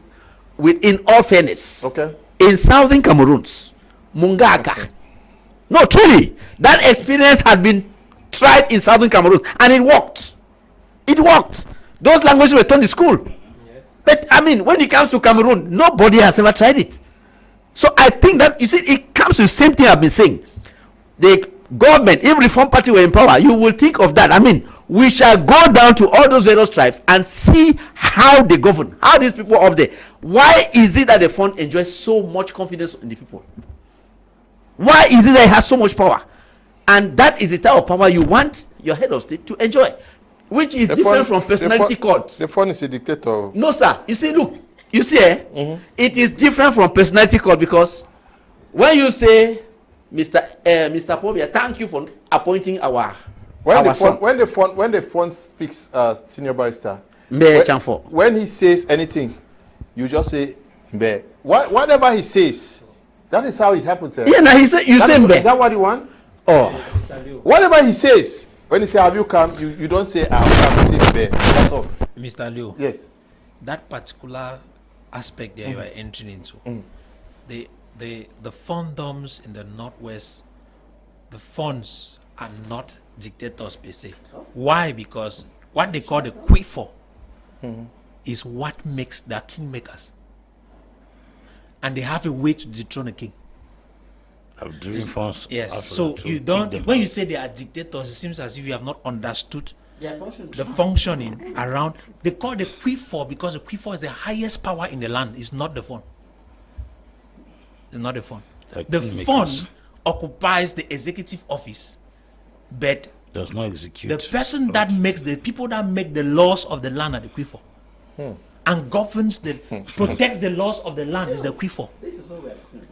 in all fairness, okay, in southern Cameroons, Mungaka, no, truly, that experience had been tried in southern Cameroon and it worked. It worked. Those languages were taught in school. Yes. But I mean, when it comes to Cameroon, nobody has ever tried it. So I think that, you see, it comes to the same thing I've been saying. The government, if Reform Party were in power, you will think of that. I mean, we shall go down to all those various tribes and see how they govern, how these people up there. Why is it that the fund enjoys so much confidence in the people? Why is it that it has so much power? And that is the type of power you want your head of state to enjoy, which is different from personality cult. The fund is a dictator. No, sir. You see, look, you see, it is different from personality cult, because when you say, Mr. Pobia, thank you for appointing our son. When the fund speaks, Senior Barister, when he says anything, you just say Mbe. Whatever he says, that is how it happens. Yeah, now he said, you say Mbe. Is that what you want? Oh, whatever he says, when he say have you come, you don't say I have come, you say Mbe. That's all. Mr. Leo. Yes. That particular aspect that you are entering into, the fundoms in the Northwest, the funds are not dictators per se. Why? Because what they call the quifor is what makes the kingmakers, and they have a way to dethrone a king. Yes. So you don't. When you say they are dictators, it seems as if you have not understood the functioning around. They call the quifor because the quifor is the highest power in the land. It's not the fund. It's not the fund. The fund occupies the executive office, but does not execute. The person that makes the people that make the laws of the land are the quifor. and governs the, protects the laws of the land is the quifor.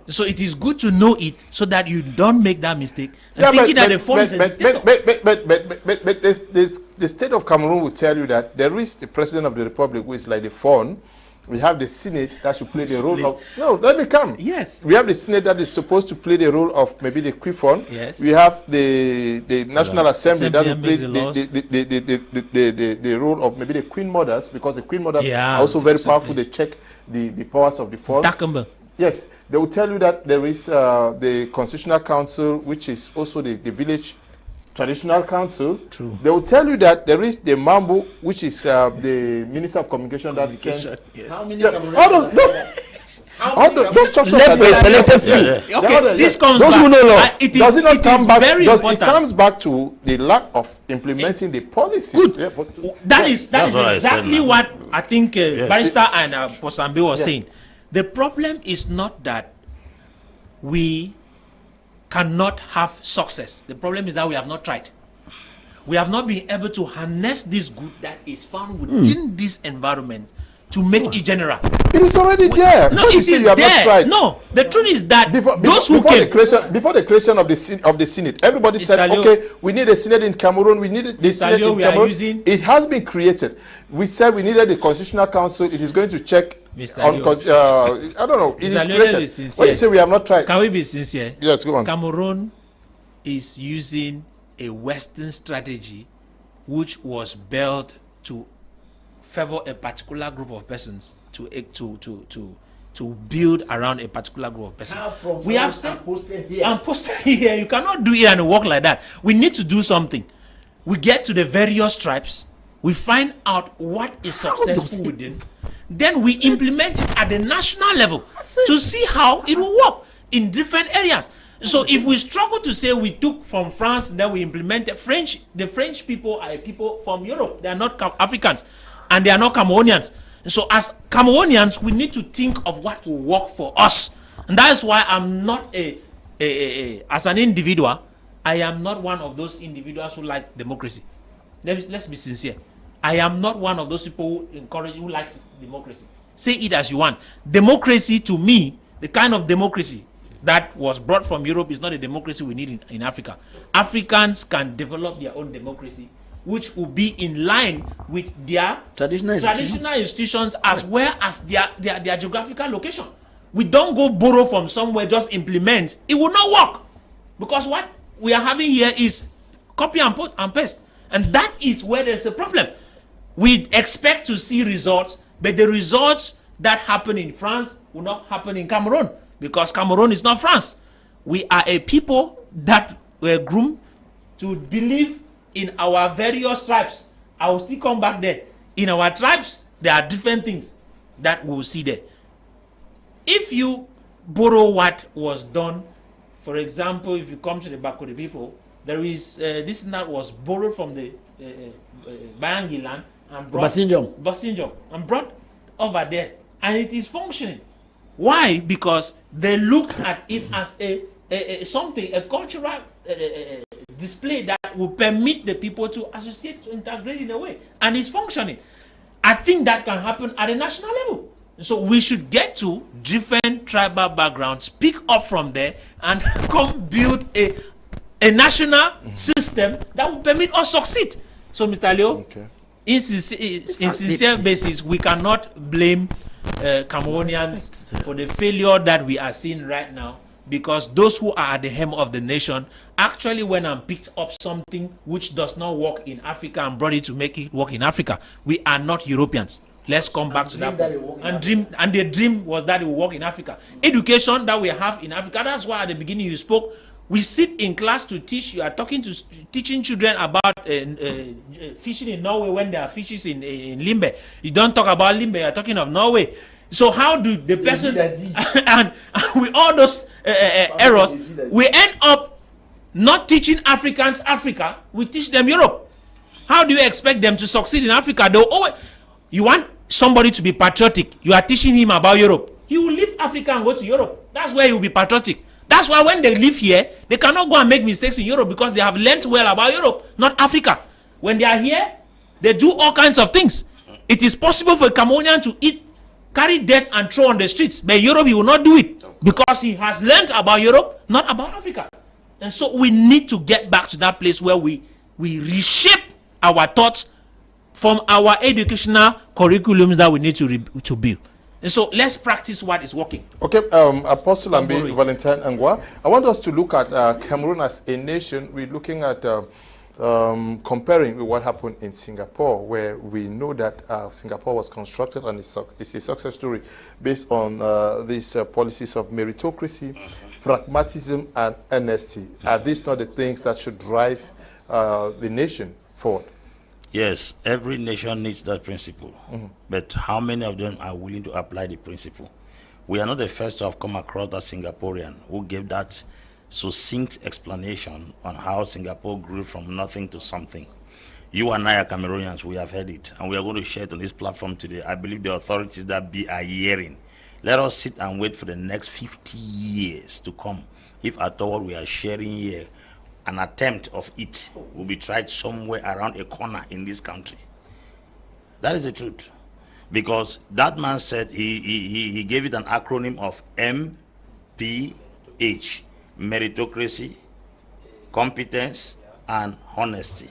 So it is good to know it so that you don't make that mistake and thinking that the phone is a dictator. But the state of Cameroon will tell you that there is the president of the republic who is like the phone. We have the Senate that should play the role of... No, let me come. Yes. We have the Senate that is supposed to play the role of maybe the quiphon. Yes. We have the National Assembly that will play the role of maybe the Queen Mothers, because the Queen Mothers are also very powerful. They check the powers of the phone. Yes. They will tell you that there is the Constitutional Council, which is also the village traditional council. True. They will tell you that there is the Mambo, which is the Minister of Communication that sends. Yes. How many All those structures are selected few. Okay, this comes those back. who know law. It does it not come back? It comes back to the lack of implementing the policies. Good. That is exactly what I think Barister and Ambe was saying. The problem is not that we cannot have success. The problem is that we have not tried. We have not been able to harness this good that is found within this environment to make it general. It is already there. No, it is there. No, the truth is that before the creation of the Senate, everybody said, okay, we need a Senate in Cameroon. We need the Senate in Cameroon. It has been created. We said we needed the Constitutional Council. It is going to check. I don't know. It is created. When you say we have not tried, can we be sincere? Yes, go on. Cameroon is using a Western strategy, which was built to favor a particular group of persons to build around a particular group of persons. We have said posted here. You cannot do it and work like that. We need to do something. We get to the various tribes. We find out what is successful within. Then we implement it at the national level to see how it will work in different areas. So if we struggle to say we took from France, then we implemented French, the French people are people from Europe. They are not Africans and they are not Cameroonians. So as Cameroonians, we need to think of what will work for us. And that is why I'm not as an individual, I am not one of those individuals who like democracy. Let's be sincere. I am not one of those people who likes democracy. Say it as you want. Democracy, to me, the kind of democracy that was brought from Europe is not a democracy we need in Africa. Africans can develop their own democracy, which will be in line with their traditional institutions as well as their geographical location. We don't go borrow from somewhere, just implement. It will not work. Because what we are having here is copy and paste. And that is where there's a problem. We expect to see results, but the results that happen in France will not happen in Cameroon, because Cameroon is not France. We are a people that were groomed to believe in our various tribes. I will still come back there. In our tribes, there are different things that we will see there. If you borrow what was done, for example, if you come to the Bakuri people, there is this that was borrowed from the Bayangi land and brought Basinjom and brought over there, and it is functioning. Why? Because they look at it as a cultural display that will permit the people to associate, to integrate in a way, and it's functioning. I think that can happen at a national level. So we should get to different tribal backgrounds, pick up from there, and come build a national system that will permit us succeed. So, Mr. Leo, in sincere basis, we cannot blame Cameroonians for the failure that we are seeing right now, because those who are at the helm of the nation actually went and picked up something which does not work in Africa and brought it to make it work in Africa. We are not Europeans. Let's come back to that point. And the dream was that it will work in Africa. Education that we have in Africa, that's why at the beginning you spoke. We sit in class to teach. You are teaching children about fishing in Norway when there are fishes in Limbe. You don't talk about Limbe, you are talking of Norway. So how do the person and with all those errors, we end up not teaching Africans Africa, we teach them Europe. How do you expect them to succeed in Africa? You want somebody to be patriotic, you are teaching him about Europe. He will leave Africa and go to Europe. That's where he will be patriotic. That's why when they live here, they cannot go and make mistakes in Europe, because they have learned well about Europe, not Africa. When they are here, they do all kinds of things. It is possible for a Cameroonian to carry debt and throw on the streets, but in Europe he will not do it because he has learned about Europe, not about Africa. And so we need to get back to that place where we reshape our thoughts from our educational curriculums that we need to build. And so let's practice what is working. Okay, Apostle Ambe, Valentine, Angwa, I want us to look at Cameroon as a nation. We're looking at comparing with what happened in Singapore, where we know that Singapore was constructed and it's a success story based on these policies of meritocracy, pragmatism, and honesty. Are these not the things that should drive the nation forward? Yes, every nation needs that principle. But how many of them are willing to apply the principle? We are not the first to have come across that Singaporean who gave that succinct explanation on how Singapore grew from nothing to something. You and I are Cameroonians, we have heard it, and we are going to share it on this platform today. I believe the authorities that are hearing. Let us sit and wait for the next 50 years to come. If at all we are sharing here, an attempt of it will be tried somewhere around a corner in this country. That is the truth. Because that man said he gave it an acronym of MPH. Meritocracy, competence, and honesty.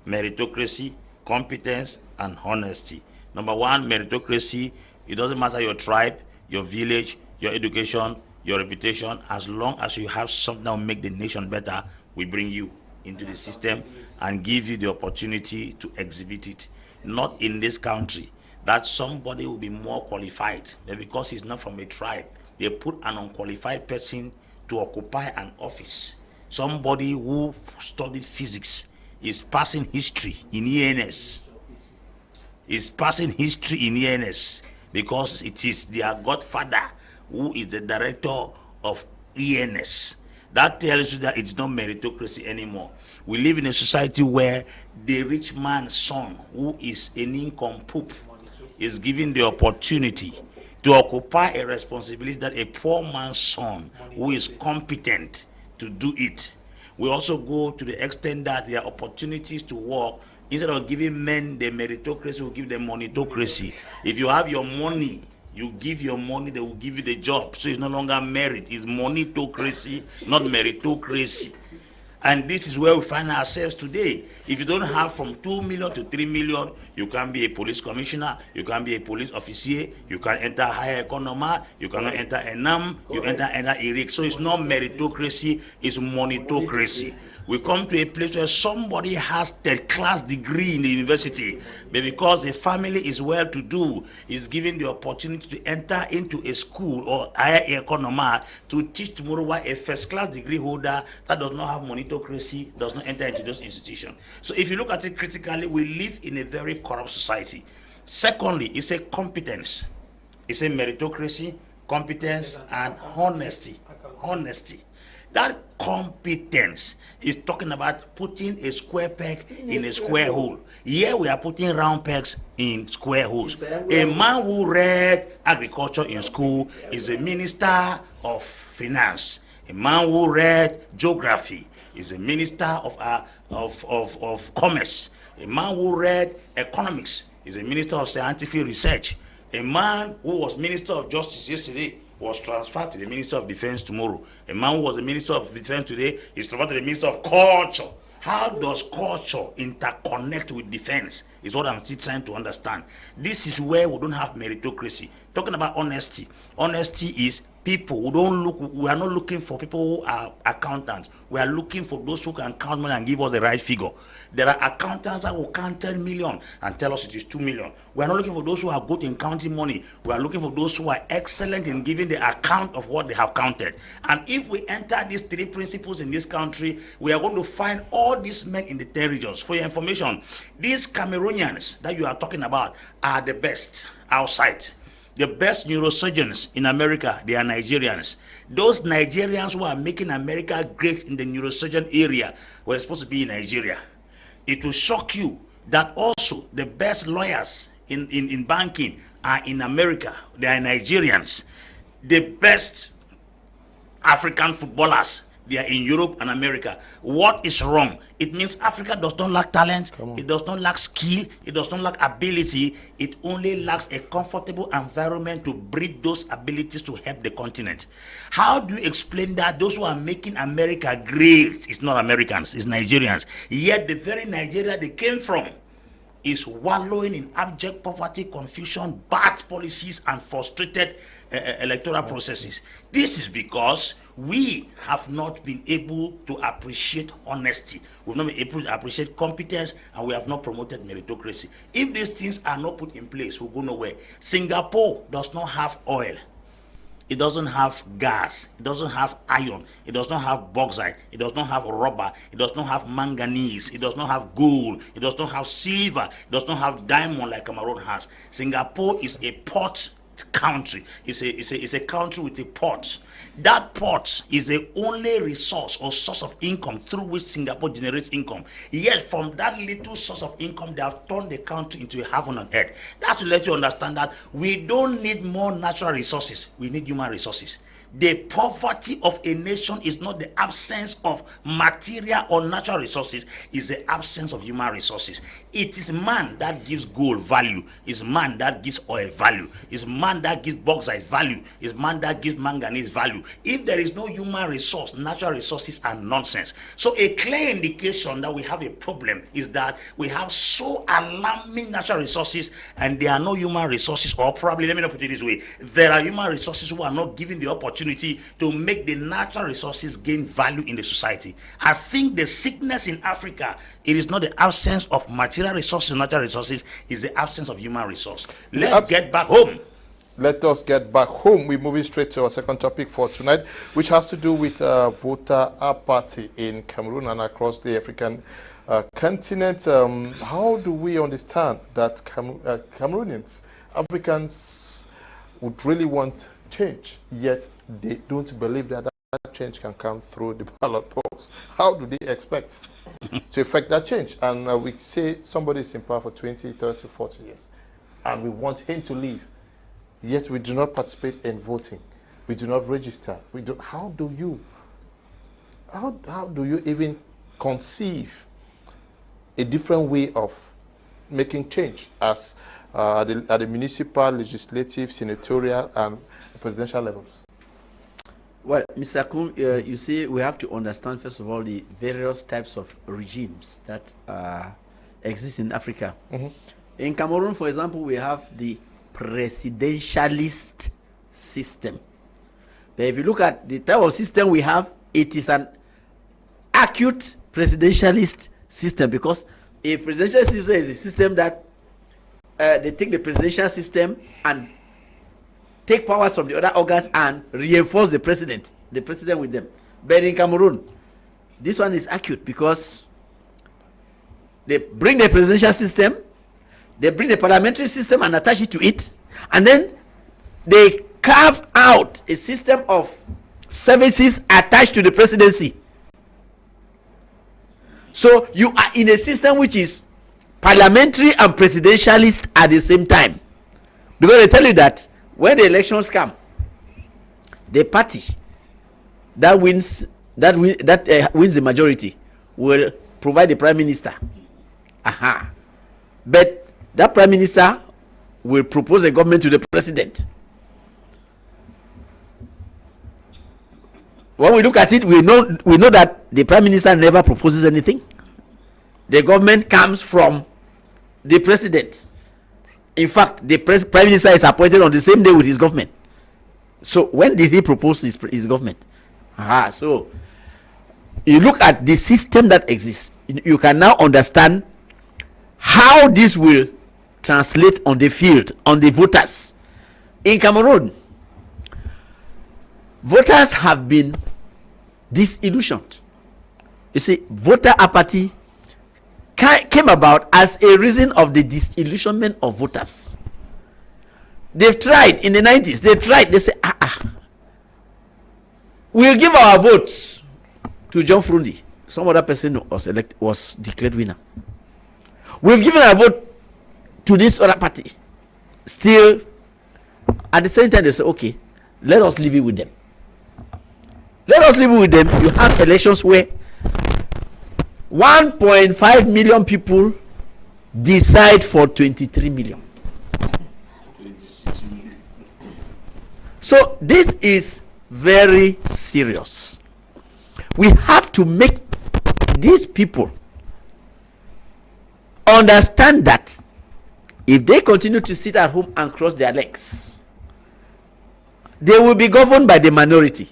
Meritocracy, competence, and honesty. Number one, meritocracy. It doesn't matter your tribe, your village, your education, your reputation. As long as you have something that will make the nation better, we bring you into the system and give you the opportunity to exhibit it. Not in this country, that somebody will be more qualified. But because he's not from a tribe, they put an unqualified person to occupy an office. Somebody who studied physics is passing history in ENS. Is passing history in ENS because it is their godfather who is the director of ENS. That tells you that it's not meritocracy anymore. We live in a society where the rich man's son, who is a nincompoop, is given the opportunity to occupy a responsibility that a poor man's son who is competent to do it. We also go to the extent that there are opportunities to work. Instead of giving men the meritocracy, we give them monetocracy. If you have your money, you give your money, they will give you the job. So it's no longer merit, it's monetocracy, not meritocracy. And this is where we find ourselves today. If you don't have from 2 million to 3 million, you can be a police commissioner, you can be a police officer, you can enter higher economy, you cannot enter ENAM, you enter ERIC. So it's not meritocracy, it's monetocracy. We come to a place where somebody has third-class degree in the university, but because the family is well-to-do, is given the opportunity to enter into a school or higher economy to teach tomorrow why a first-class degree holder that does not have monetocracy does not enter into those institutions. So if you look at it critically, we live in a very corrupt society. Secondly, it's a competence. It's a meritocracy, competence, and honesty. Honesty. That competence is talking about putting a square peg in a square hole. Here we are putting round pegs in square holes. A man who read agriculture in school is a minister of finance. A man who read geography is a minister of commerce. A man who read economics is a minister of scientific research. A man who was minister of justice yesterday was transferred to the Minister of Defense tomorrow. A man who was the Minister of Defense today is transferred to the Minister of Culture. How does culture interconnect with defense is what I'm still trying to understand. This is where we don't have meritocracy. Talking about honesty. Honesty is people who don't look, we are not looking for people who are accountants. We are looking for those who can count money and give us the right figure. There are accountants that will count 10 million and tell us it is 2 million. We are not looking for those who are good in counting money. We are looking for those who are excellent in giving the account of what they have counted. And if we enter these three principles in this country, we are going to find all these men in the 10 regions. For your information, these Cameroonians that you are talking about are the best outside. The best neurosurgeons in America, they are Nigerians. Those Nigerians who are making America great in the neurosurgeon area were supposed to be in Nigeria. It will shock you that also the best lawyers in banking are in America. They are Nigerians. The best African footballers, They are in Europe and America. What is wrong? It means Africa does not lack talent. It does not lack skill. It does not lack ability. It only lacks a comfortable environment to breed those abilities to help the continent. How do you explain that those who are making America great, it's not Americans, it's Nigerians, yet the very Nigeria they came from is wallowing in abject poverty, confusion, bad policies, and frustrated electoral processes? This is because we have not been able to appreciate honesty. We've not been able to appreciate competence, and we have not promoted meritocracy. If these things are not put in place, we'll go nowhere. Singapore does not have oil. It doesn't have gas. It doesn't have iron. It does not have bauxite. It does not have rubber. It does not have manganese. It does not have gold. It does not have silver. It does not have diamond like Cameroon has. Singapore is a port country. It's a country with a port. That port is the only resource or source of income through which Singapore generates income. Yet from that little source of income, they have turned the country into a heaven on earth. That's to let you understand that we don't need more natural resources. We need human resources. The poverty of a nation is not the absence of material or natural resources, it's the absence of human resources. It is man that gives gold value, it's man that gives oil value, it's man that gives bauxite value, it's man that gives manganese value. If there is no human resource, natural resources are nonsense. So a clear indication that we have a problem is that we have so alarming natural resources and there are no human resources, or probably, let me not put it this way, there are human resources who are not given the opportunity to make the natural resources gain value in the society. I think the sickness in Africa, it is not the absence of material resources, natural resources, it's the absence of human resource. Let's get back home. Let us get back home. We're moving straight to our second topic for tonight, which has to do with voter apathy in Cameroon and across the African continent. How do we understand that Cameroonians, Africans would really want change, yet they don't believe that that change can come through the ballot box? How do they expect to effect that change? And we say somebody is in power for 20, 30, 40 years, and we want him to leave, yet we do not participate in voting. We do not register. We do. How do you even conceive a different way of making change as at the municipal, legislative, senatorial, and presidential levels? Well, Mr. Kum, you see, we have to understand, first of all, the various types of regimes that exist in Africa. In Cameroon, for example, we have the presidentialist system. But if you look at the type of system we have, it is an acute presidentialist system, because a presidential system is a system that they take the presidential system and take powers from the other organs and reinforce the president with them. But in Cameroon, this one is acute because they bring the presidential system, they bring the parliamentary system and attach it to it, and then they carve out a system of services attached to the presidency. So you are in a system which is parliamentary and presidentialist at the same time, because they tell you that when the elections come, the party that wins the majority will provide the prime minister. But that prime minister will propose a government to the president. When we look at it, we know that the prime minister never proposes anything. The government comes from the president. In fact, the prime minister is appointed on the same day with his government. So when did he propose his government? So you look at the system that exists, you can now understand how this will translate on the field, on the voters. In Cameroon, voters have been disillusioned. You see, voter apathy came about as a reason of the disillusionment of voters. They've tried in the 90s. They say, we'll give our votes to John Frundi. Some other person was declared winner. We've given our vote to this other party. Still, at the same time, they say, okay, let us leave it with them. Let us live with them. You have elections where 1.5 million people decide for 23 million. So this is very serious. We have to make these people understand that if they continue to sit at home and cross their legs, they will be governed by the minority.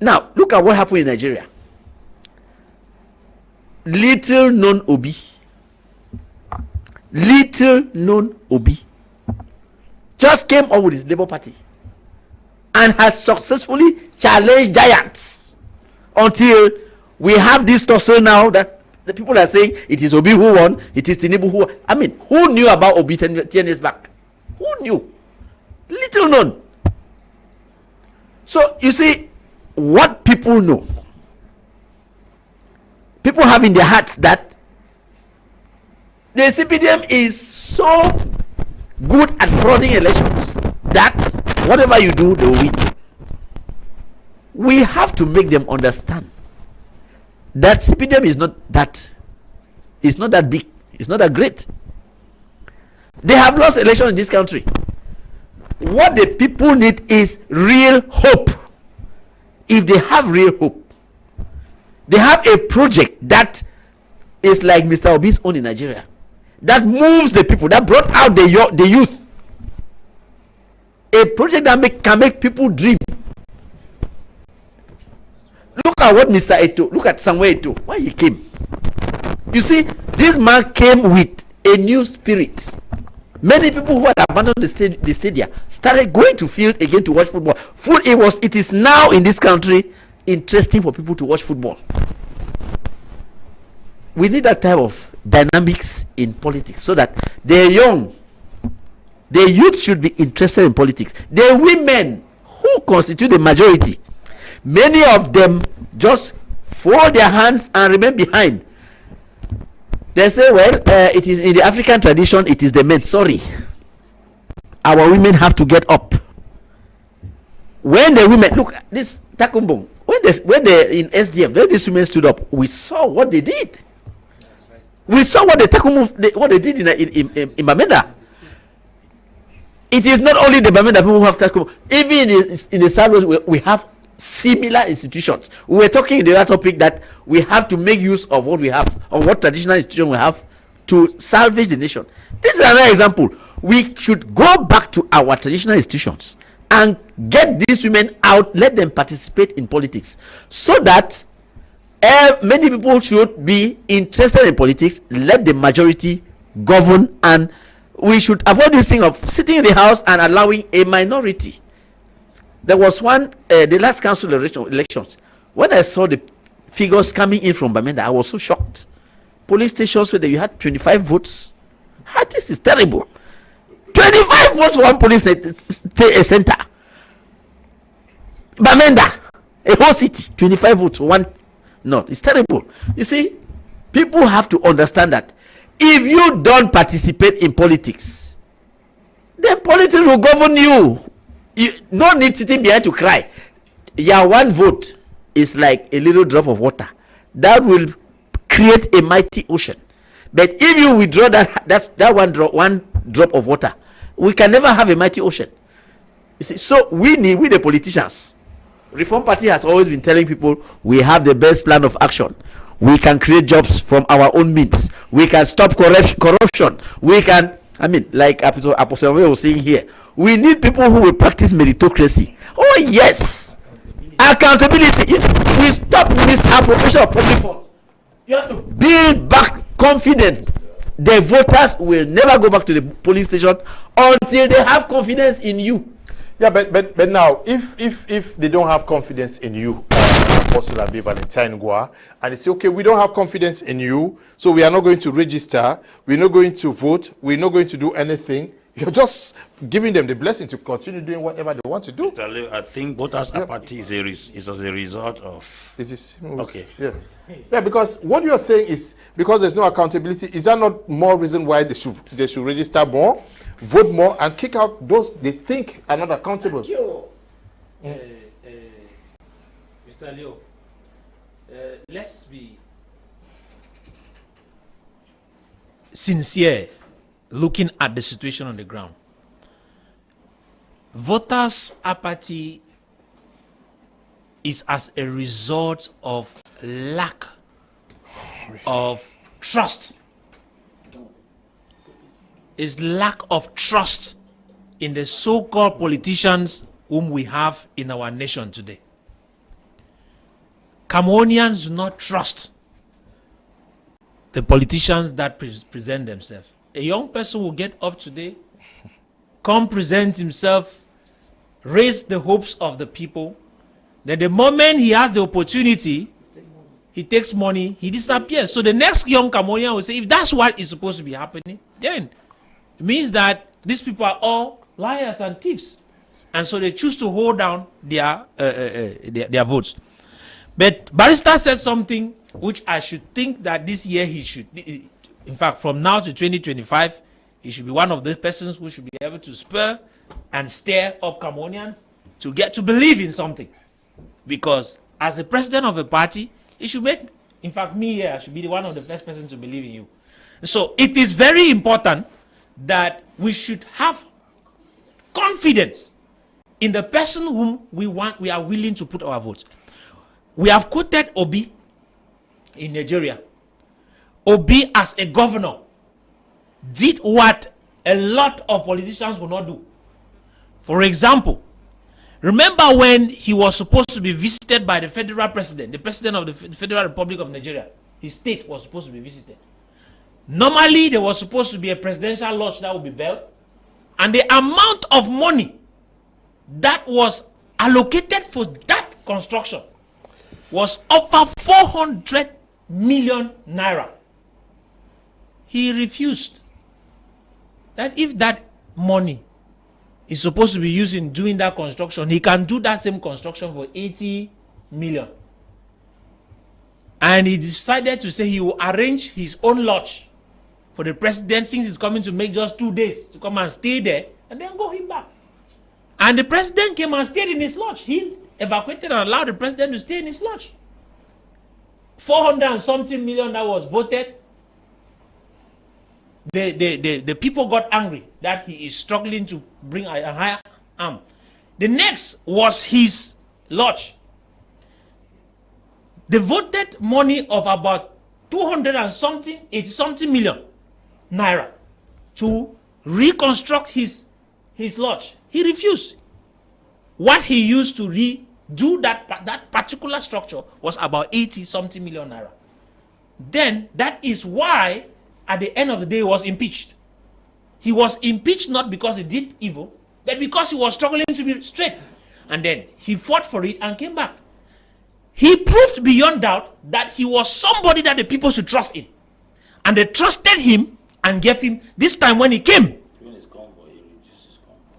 Now, look at what happened in Nigeria. Little known Obi just came up with his Labour Party and has successfully challenged giants until we have this tussle now that the people are saying it is Obi who won, it is Tinubu who won. I mean, who knew about Obi 10 years back? Who knew? Little known. So, you see, what people know, people have in their hearts that the CPDM is so good at frauding elections that whatever you do, they will win. We have to make them understand that CPDM is not that big, it's not that great. They have lost elections in this country. What the people need is real hope. If they have real hope, they have a project that is like Mr. Obi's own in Nigeria, that moves the people, that brought out the youth. A project that can make people dream. Look at what Mr. Eto, look at Samuel Eto, why he came. You see, this man came with a new spirit. Many people who had abandoned the stadium started going to field again to watch football. It is now in this country interesting for people to watch football. We need that type of dynamics in politics so that the youth should be interested in politics. The women who constitute the majority, many of them just fold their hands and remain behind. They say, well, it is in the African tradition, it is the men. Sorry. Our women have to get up. When the women, look, this Takumbong, when they in SDM, when these women stood up, we saw what they did. Right. We saw what what they did in Bamenda. It is not only the Bamenda people who have Takumbong. Even in the South, we have similar institutions. We were talking in the other topic that we have to make use of what we have, or what traditional institution we have, to salvage the nation. This is another example. We should go back to our traditional institutions and get these women out, let them participate in politics, so that many people should be interested in politics, let the majority govern, and we should avoid this thing of sitting in the house and allowing a minority. There was one, the last council elections, when I saw the figures coming in from Bamenda, I was so shocked. Police stations where you had 25 votes. This is terrible. 25 votes for one police center. Bamenda, a whole city, 25 votes for one. No, it's terrible. You see, people have to understand that if you don't participate in politics, then politics will govern you. You no need sitting behind to cry. Yeah, one vote is like a little drop of water that will create a mighty ocean. But if you withdraw that one drop of water, we can never have a mighty ocean. You see, so we the politicians. Reform Party has always been telling people we have the best plan of action. We can create jobs from our own means. We can stop corruption. We can, like Apostle Ambe was saying here, we need people who will practice meritocracy. Oh yes, accountability. If we stop misappropriation of public funds, you have to build back confidence. The voters will never go back to the polling station until they have confidence in you. Yeah, but now, if they don't have confidence in you, Apostle Ambe, Valentine, and they say, okay, we don't have confidence in you, so we are not going to register, we're not going to vote, we're not going to do anything. You're just giving them the blessing to continue doing whatever they want to do. I think voters' apathy is as a result of... It is, okay. Yeah, because what you are saying is, because there's no accountability, is that not more reason why they should register more, vote more, and kick out those they think are not accountable? Mr. Leo, let's be sincere looking at the situation on the ground. Voters' apathy is as a result of lack of trust. Is lack of trust in the so-called politicians whom we have in our nation today. Cameroonians do not trust the politicians that present themselves. A young person will get up today, come present himself, raise the hopes of the people. Then the moment he has the opportunity, he takes money, he disappears. So the next young Cameroonian will say, if that's what is supposed to be happening, then it means that these people are all liars and thieves. And so they choose to hold down their votes. But Barister said something which I should think that this year he should, in fact, from now to 2025, he should be one of the persons who should be able to spur and stir up Cameroonians to get to believe in something. Because as the president of a party, he should make, in fact, me here, I should be one of the first persons to believe in you. So it is very important that we should have confidence in the person whom we are willing to put our votes. We have quoted Obi in Nigeria. Obi as a governor did what a lot of politicians will not do. For example, remember when he was supposed to be visited by the federal president, the president of the Federal Republic of Nigeria, his state was supposed to be visited. Normally, there was supposed to be a presidential lodge that would be built, and the amount of money that was allocated for that construction was over 400 million naira. He refused that if that money is supposed to be used in doing that construction, he can do that same construction for 80 million. And he decided to say he will arrange his own lodge for the president, since he's coming to make just 2 days to come and stay there and then go him back. And the president came and stayed in his lodge. He evacuated and allowed the president to stay in his lodge. 400 and something million that was voted. The people got angry that he is struggling to bring a higher arm. The next was his lodge. They voted money of about 200 and something, 80 something million naira to reconstruct his lodge. He refused. What he used to redo that particular structure was about 80 something million naira. Then that is why at the end of the day he was impeached. He was impeached not because he did evil, but because he was struggling to be straight. And then he fought for it and came back. He proved beyond doubt that he was somebody that the people should trust in. And they trusted him and gave him, this time when he came,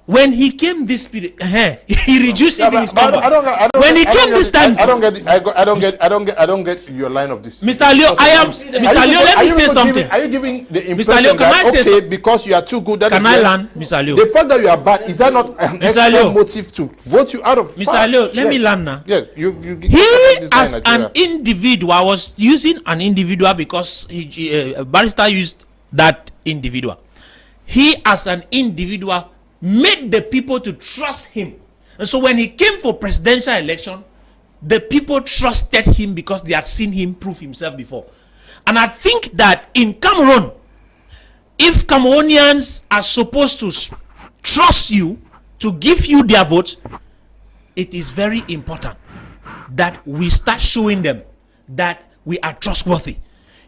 when he came this period, he reduced even his comfort. When he came this time, I don't get your line of this. Mr. Leo, Mr. Leo, let me say something. Are you giving the Mr. impression Leo, can that I say because you are too good, that can I land, Mr. Leo? The fact that you are bad, is that not an extra Leo, motive to vote you out of Mr. power? Leo, let me land now. Yes, you he as an individual, I was using an individual because Barister used that individual. He as an individual made the people to trust him. And so when he came for presidential election, the people trusted him because they had seen him prove himself before. And I think that in Cameroon, if Cameroonians are supposed to trust you, to give you their vote, it is very important that we start showing them that we are trustworthy.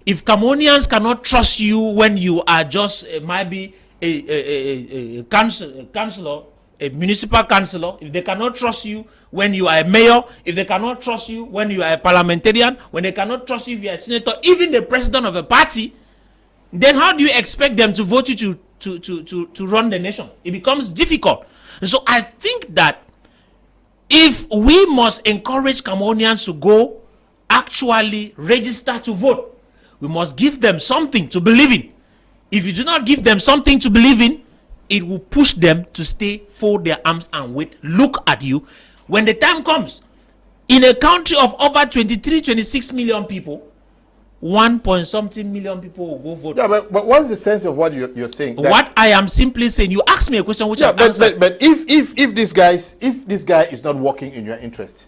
If Cameroonians cannot trust you when you are just maybe a councillor, a municipal councillor, if they cannot trust you when you are a mayor, if they cannot trust you when you are a parliamentarian, when they cannot trust you if you are a senator, even the president of a party, then how do you expect them to vote you to run the nation? It becomes difficult. And so I think that if we must encourage Cameroonians to go actually register to vote, we must give them something to believe in. If you do not give them something to believe in, it will push them to stay, fold their arms and wait, look at you. When the time comes, In a country of over 23, 26 million people, 1-point-something million people will go vote. Yeah, but what's the sense of what you're saying? What I am simply saying, you asked me a question which I answered. But if this guy is not working in your interest,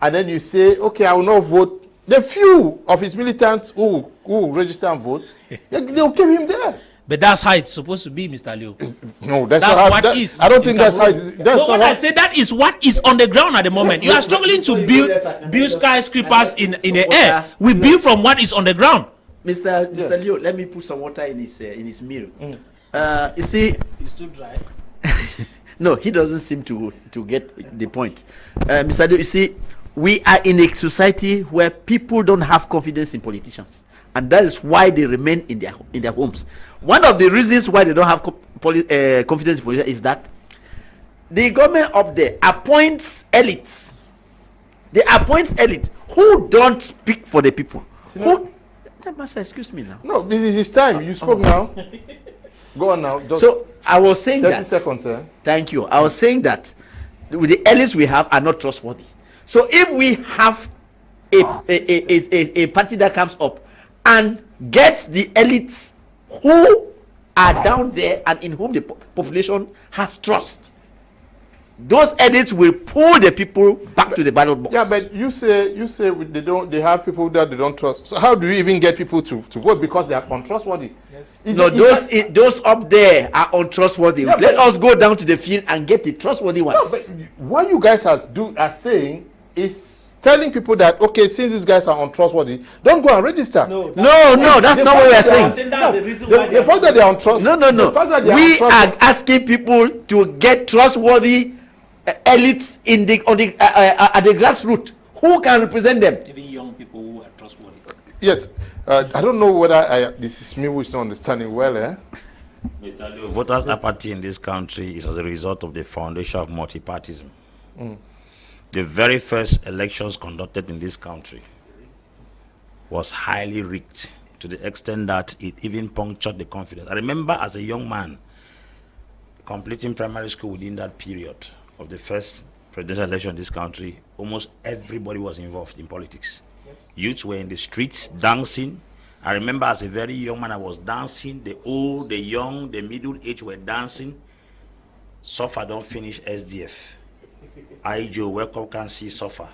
and then you say, okay, I will not vote, the few of his militants who register and vote, they'll keep him there. But that's how it's supposed to be, Mr. Leo. No, that's not what what is. I don't think that's how it is. But when I say that is what is on the ground at the moment. You are struggling to build skyscrapers in the air. We build from what is on the ground. Mr. Leo, let me put some water in his mirror. You see, It's too dry. no, he doesn't seem to get the point. Mr. Leo, you see, we are in a society where people don't have confidence in politicians, and that is why they remain in their homes. One of the reasons why they don't have confidence in politicians is that the government up there appoints elites. They appoint elite who don't speak for the people. Master, excuse me now. No, this is his time. You spoke now. Go on now. So I was saying 30 that. 30 seconds, sir. Thank you. I was saying that with the elites we have are not trustworthy. So if we have a party that comes up and gets the elites who are down there and in whom the population has trust, those elites will pull the people back to the ballot box. Yeah, but you say they have people that they don't trust. So how do you even get people to vote because they are untrustworthy? Yes. No, those up there are untrustworthy. Yeah, let us go down to the field and get the trustworthy ones. No, but what you guys are saying is telling people that, okay, since these guys are untrustworthy, don't go and register. No, that's not what we are saying. The fact that they are untrustworthy. No. We are asking people to get trustworthy elites at the grassroots who can represent them. Even young people who are trustworthy. Yes. I don't know whether this is me who is not understanding well. Mr. Leo, voters' apathy in this country is as a result of the foundation of multipartism. The very first elections conducted in this country was highly rigged to the extent that it even punctured the confidence. I remember as a young man completing primary school within that period of the first presidential election in this country, almost everybody was involved in politics. Yes. Youths were in the streets dancing. I remember as a very young man I was dancing. The old, the young, the middle age were dancing. Suffer don't finish SDF. I Joe, welcome can see suffer.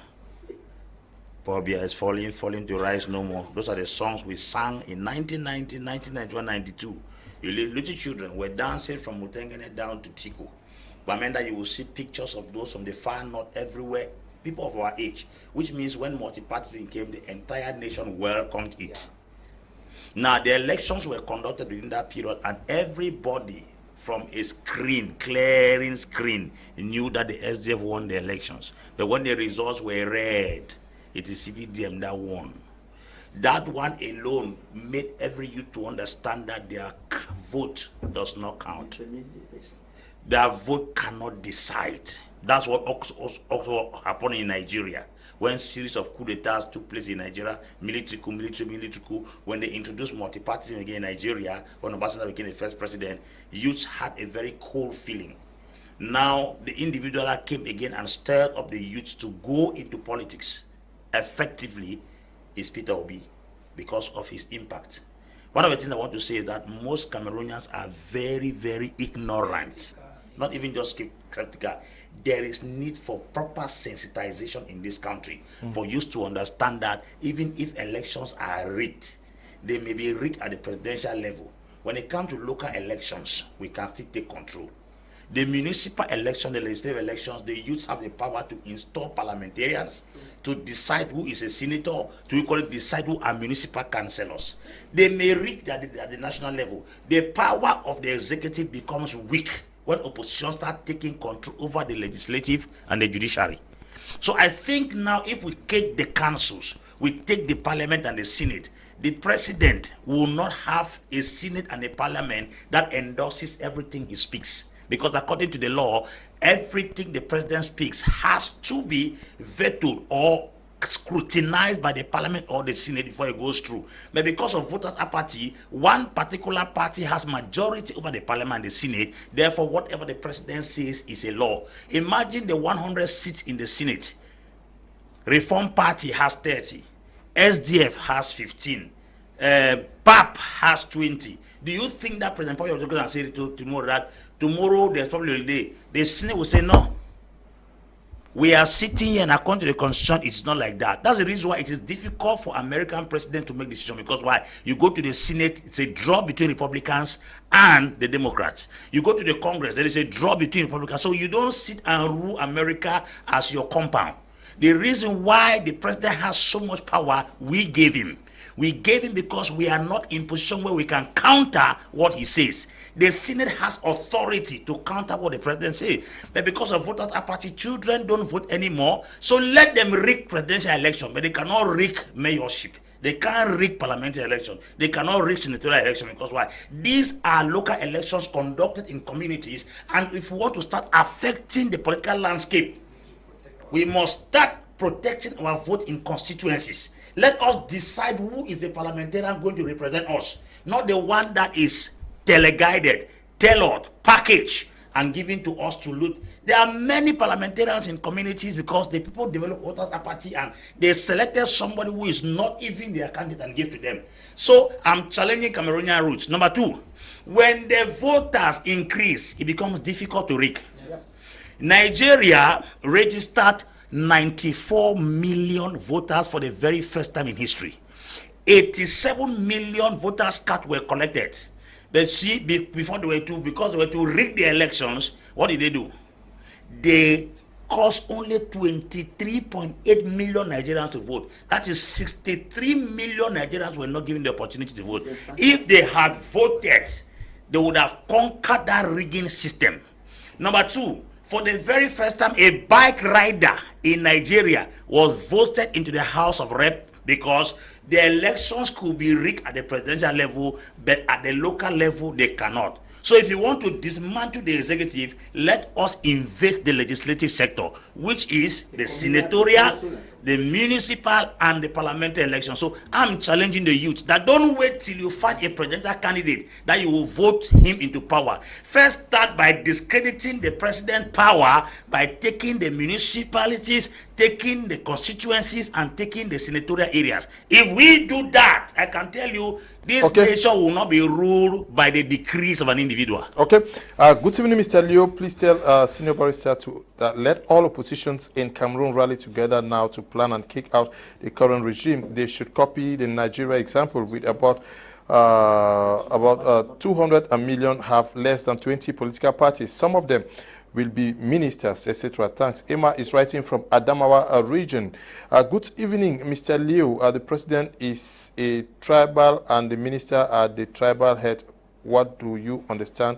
Pobia is falling to rise no more. Those are the songs we sang in 1990, 1991, 92. Little children were dancing from Mutengene down to Tiko. Bamenda, you will see pictures of those from the far north everywhere, people of our age, which means when multipartism came, the entire nation welcomed it. Now, the elections were conducted within that period, and everybody from a screen, clearing screen, knew that the SDF won the elections. But when the results were read, it is CPDM that won. That one alone made every youth to understand that their vote does not count. Their vote cannot decide. That's what also happened in Nigeria. When series of coup d'etats took place in Nigeria, military coup, when they introduced multipartism again in Nigeria, when Obasanjo became the first president, youths had a very cold feeling. Now, the individual that came again and stirred up the youths to go into politics effectively is Peter Obi, because of his impact. One of the things I want to say is that most Cameroonians are very, very ignorant. Not even just skeptical. There is need for proper sensitization in this country for you to understand that even if elections are rigged, they may be rigged at the presidential level. When it comes to local elections, we can still take control. The municipal election, the legislative elections, the youths have the power to install parliamentarians, to decide who is a senator, to equally decide who are municipal councillors. They may rig at the national level. The power of the executive becomes weak when opposition start taking control over the legislative and the judiciary. So I think now if we take the councils, we take the parliament and the senate, the president will not have a senate and a parliament that endorses everything he speaks. Because according to the law, everything the president speaks has to be vetoed or scrutinized by the parliament or the senate before it goes through. But because of voters' apathy, one particular party has majority over the parliament and the senate. Therefore, whatever the president says is a law. Imagine the 100 seats in the senate Reform Party has 30. SDF has 15. PAP has 20. Do you think that President Paul is going to say tomorrow that tomorrow there's probably a day? The Senate will say no. We are sitting here and according to the Constitution, it's not like that. That's the reason why it is difficult for American president to make decisions, because why? You go to the Senate, it's a draw between Republicans and the Democrats. You go to the Congress, there is a draw between Republicans. So you don't sit and rule America as your compound. The reason why the president has so much power, we gave him. We gave him because we are not in position where we can counter what he says. The Senate has authority to counter what the president says. But because of voters' apathy, children don't vote anymore. So let them rig presidential election, but they cannot rig mayorship. They can't rig parliamentary election. They cannot rig senatorial election, because why? These are local elections conducted in communities, and if we want to start affecting the political landscape, we must start protecting our vote in constituencies. Let us decide who is the parliamentarian going to represent us, not the one that is teleguided, tailored, packaged, and given to us to loot. There are many parliamentarians in communities because the people develop voter apathy and they selected somebody who is not even their candidate and give to them. So I'm challenging Cameroonian roots. Number two, when the voters increase, it becomes difficult to rig. Yes. Nigeria registered 94 million voters for the very first time in history. 87 million voters cards were collected. But see, before they were because they were to rig the elections, what did they do? They caused only 23.8 million Nigerians to vote. That is 63 million Nigerians were not given the opportunity to vote. If they had voted, they would have conquered that rigging system. Number two, for the very first time, a bike rider in Nigeria was voted into the House of Rep because the elections could be rigged at the presidential level, but at the local level, they cannot. So if you want to dismantle the executive, let us invade the legislative sector, which is the senatorial, the municipal, and the parliamentary election. So I'm challenging the youth that don't wait till you find a presidential candidate that you will vote him into power. First, start by discrediting the president's power by taking the municipalities, taking the constituencies, and taking the senatorial areas. If we do that, I can tell you, this nation will not be ruled by the decrees of an individual. Okay. Good evening, Mr. Leo. Please tell Senior Barrister to let all oppositions in Cameroon rally together now to plan and kick out the current regime. They should copy the Nigeria example with about 200 million have less than 20 political parties. Some of them will be ministers, etc. Thanks. Emma is writing from Adamawa region. Good evening, Mr. Leo. The president is a tribal and the minister are the tribal head. What do you understand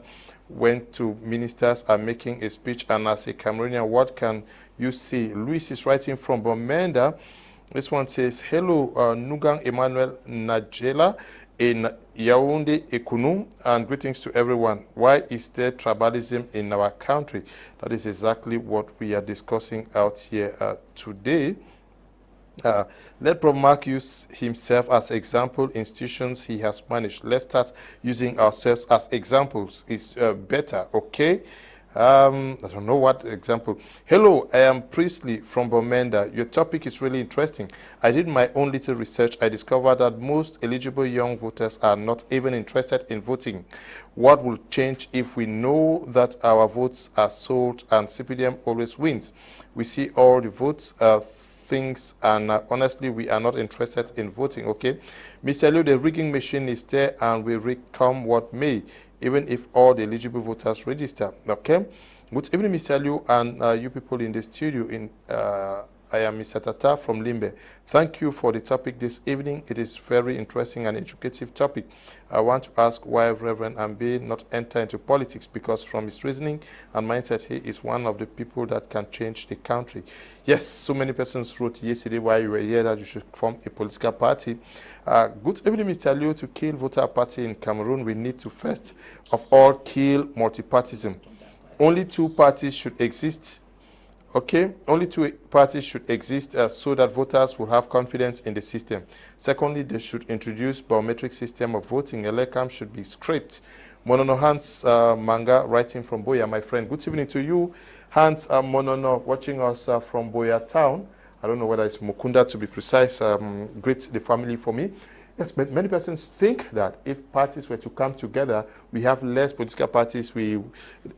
when two ministers are making a speech? And as a Cameroonian, what can you say? Luis is writing from Bomenda. This one says, hello, Nsungkikang Emmanuel Najela in Yaoundé Ekunu, and greetings to everyone. Why is there tribalism in our country? That is exactly what we are discussing out here today. Let Prof. Mark use himself as example, institutions he has managed. Let's start using ourselves as examples. It's better, okay? I don't know what example. Hello, I am Priestley from Bomenda. Your topic is really interesting. I did my own little research. I discovered that most eligible young voters are not even interested in voting. What will change if we know that our votes are sold and CPDM always wins? We see all the votes, things, and honestly, we are not interested in voting, okay? Mr. Liu, the rigging machine is there and we rig come what may, even if all the eligible voters register, okay? Good evening, Mr. Liu, and you people in the studio. I am Mr. Tata from Limbe. Thank you for the topic this evening. It is very interesting and educative topic. I want to ask why Reverend Ambe not enter into politics, because from his reasoning and mindset, he is one of the people that can change the country. Yes, so many persons wrote yesterday while you were here that you should form a political party. Good evening, Mr. Liu. To kill voter party in Cameroon, we need to first of all kill multipartism. Only two parties should exist. Okay, only two parties should exist so that voters will have confidence in the system. Secondly, they should introduce biometric system of voting. Elecam should be scraped. Monono Hans Manga, writing from Boya, my friend. Good evening to you, Hans Monono, watching us from Boya town. I don't know whether it's Mukunda to be precise, greet the family for me. Yes, but many persons think that if parties were to come together, we have less political parties,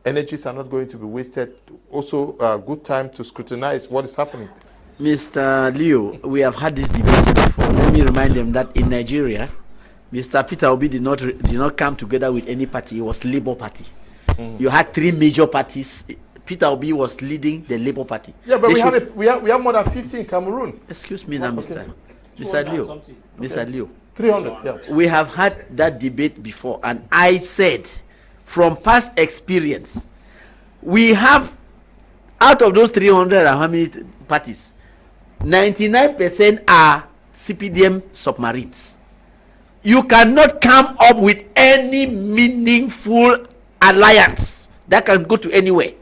energies are not going to be wasted. Also, good time to scrutinize what is happening. Mr. Leo, we have had this debate before. Let me remind them that in Nigeria, Mr. Peter Obi did not come together with any party. It was Labour Party. You had three major parties. Peter Obi was leading the Labour Party. Yeah, but we have more than 50 in Cameroon. Excuse me now, Mr. Leo. Mr. Leo. 300, yeah. We have had that debate before, and I said, from past experience, we have, out of those 300 and how many parties, 99% are CPDM submarines. You cannot come up with any meaningful alliance that can go to anywhere.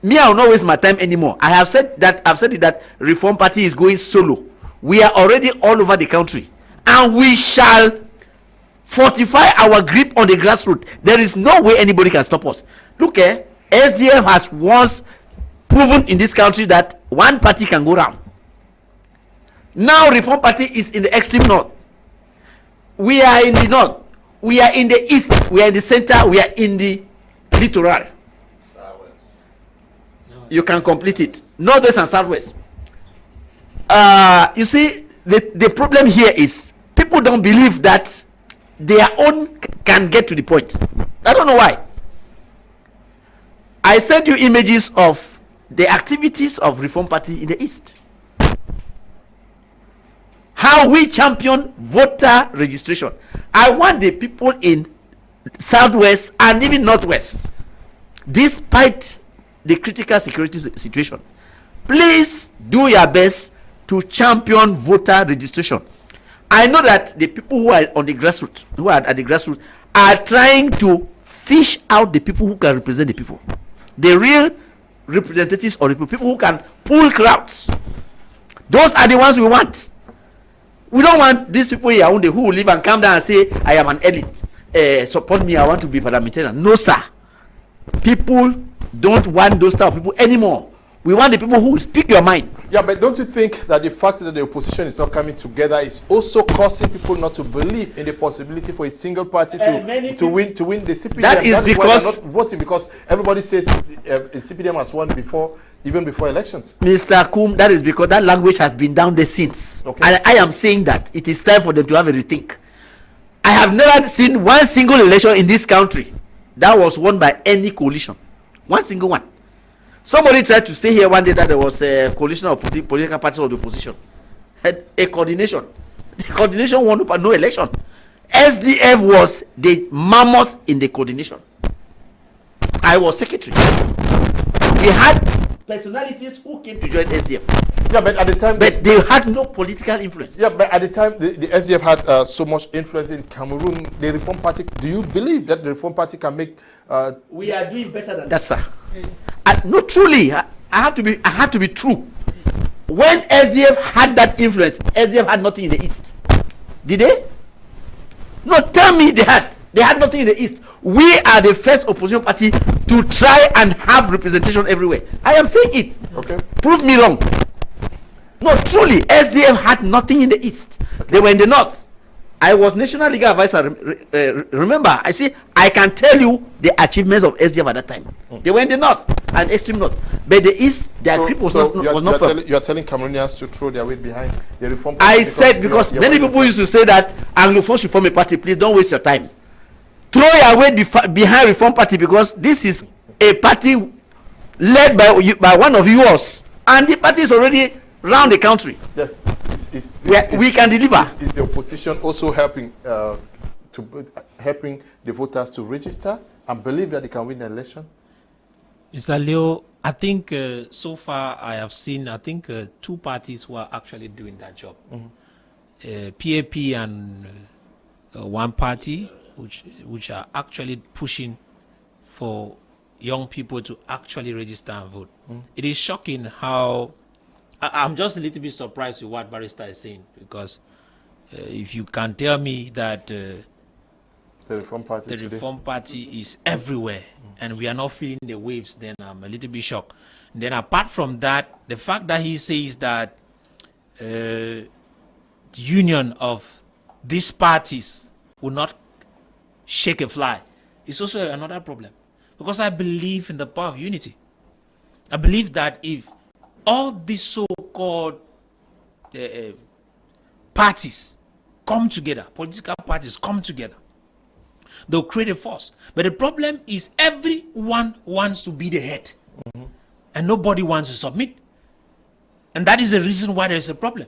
Me, I will not waste my time anymore. I have said that. I've said it that Reform Party is going solo. We are already all over the country, and we shall fortify our grip on the grassroots. There is no way anybody can stop us. Look, SDF has once proven in this country that one party can go round. Now Reform Party is in the extreme north. We are in the north. We are in the east. We are in the center. We are in the littoral. You can complete it. Northwest and southwest. You see, the problem here is people don't believe that their own can get to the point. I don't know why. I sent you images of the activities of Reform Party in the east. How we champion voter registration. I want the people in southwest and even northwest, despite the critical security situation, please do your best to champion voter registration. I know that the people who are on the grassroots, who are at the grassroots, are trying to fish out the people who can represent the people, the real representatives of the people who can pull crowds. Those are the ones we want. We don't want these people here who will live and come down and say, I am an elite, support me, I want to be parliamentarian. No, sir. People don't want those type of people anymore. We want the people who will speak your mind. Yeah, but don't you think that the fact that the opposition is not coming together is also causing people not to believe in the possibility for a single party to win the CPDM? That is because why they're not voting, because everybody says the CPDM has won before, even before elections. Mr. Kum, that is because that language has been down there since. Okay. And I am saying that it is time for them to have a rethink. I have never seen one single election in this country that was won by any coalition. One single one. Somebody tried to say here one day that there was a coalition of political parties of the opposition. A coordination. The coordination won but no election. SDF was the mammoth in the coordination. I was secretary. We had personalities who came to join SDF. Yeah, but at the time... But they had no political influence. Yeah, but at the time, the SDF had so much influence in Cameroon. The Reform Party, do you believe that the Reform Party can make... we are doing better than that, sir. No, truly, I have to be true. When SDF had that influence, SDF had nothing in the east. Did they? No, tell me they had. They had nothing in the east. We are the first opposition party to try and have representation everywhere. I am saying it. Okay. Prove me wrong. No, truly, SDF had nothing in the east. Okay. They were in the north. I was National Legal Advisor. Remember, I can tell you the achievements of SDF at that time. They were in the north and extreme north. But the east, their grip was not firm. You are telling Cameroonians to throw their weight behind the Reform Party. I said because many people used to say that Anglophones should form a party. Please don't waste your time. Throw your weight behind Reform Party, because this is a party led by one of yours. And the party is already around the country. Yes. We can deliver. Is the opposition also helping helping the voters to register and believe that they can win the election? Mr. Leo, I think so far I have seen, two parties who are actually doing that job. PAP and one party which are actually pushing for young people to actually register and vote. It is shocking how... I'm just a little bit surprised with what Barister is saying, because if you can tell me that the Reform Party is everywhere and we are not feeling the waves, then I'm a little bit shocked. And then apart from that, the fact that he says that union of these parties will not shake a fly is also another problem. Because I believe in the power of unity. I believe that if all these so-called parties come together, political parties come together, they'll create a force. But the problem is everyone wants to be the head. And nobody wants to submit. And that is the reason why there's a problem.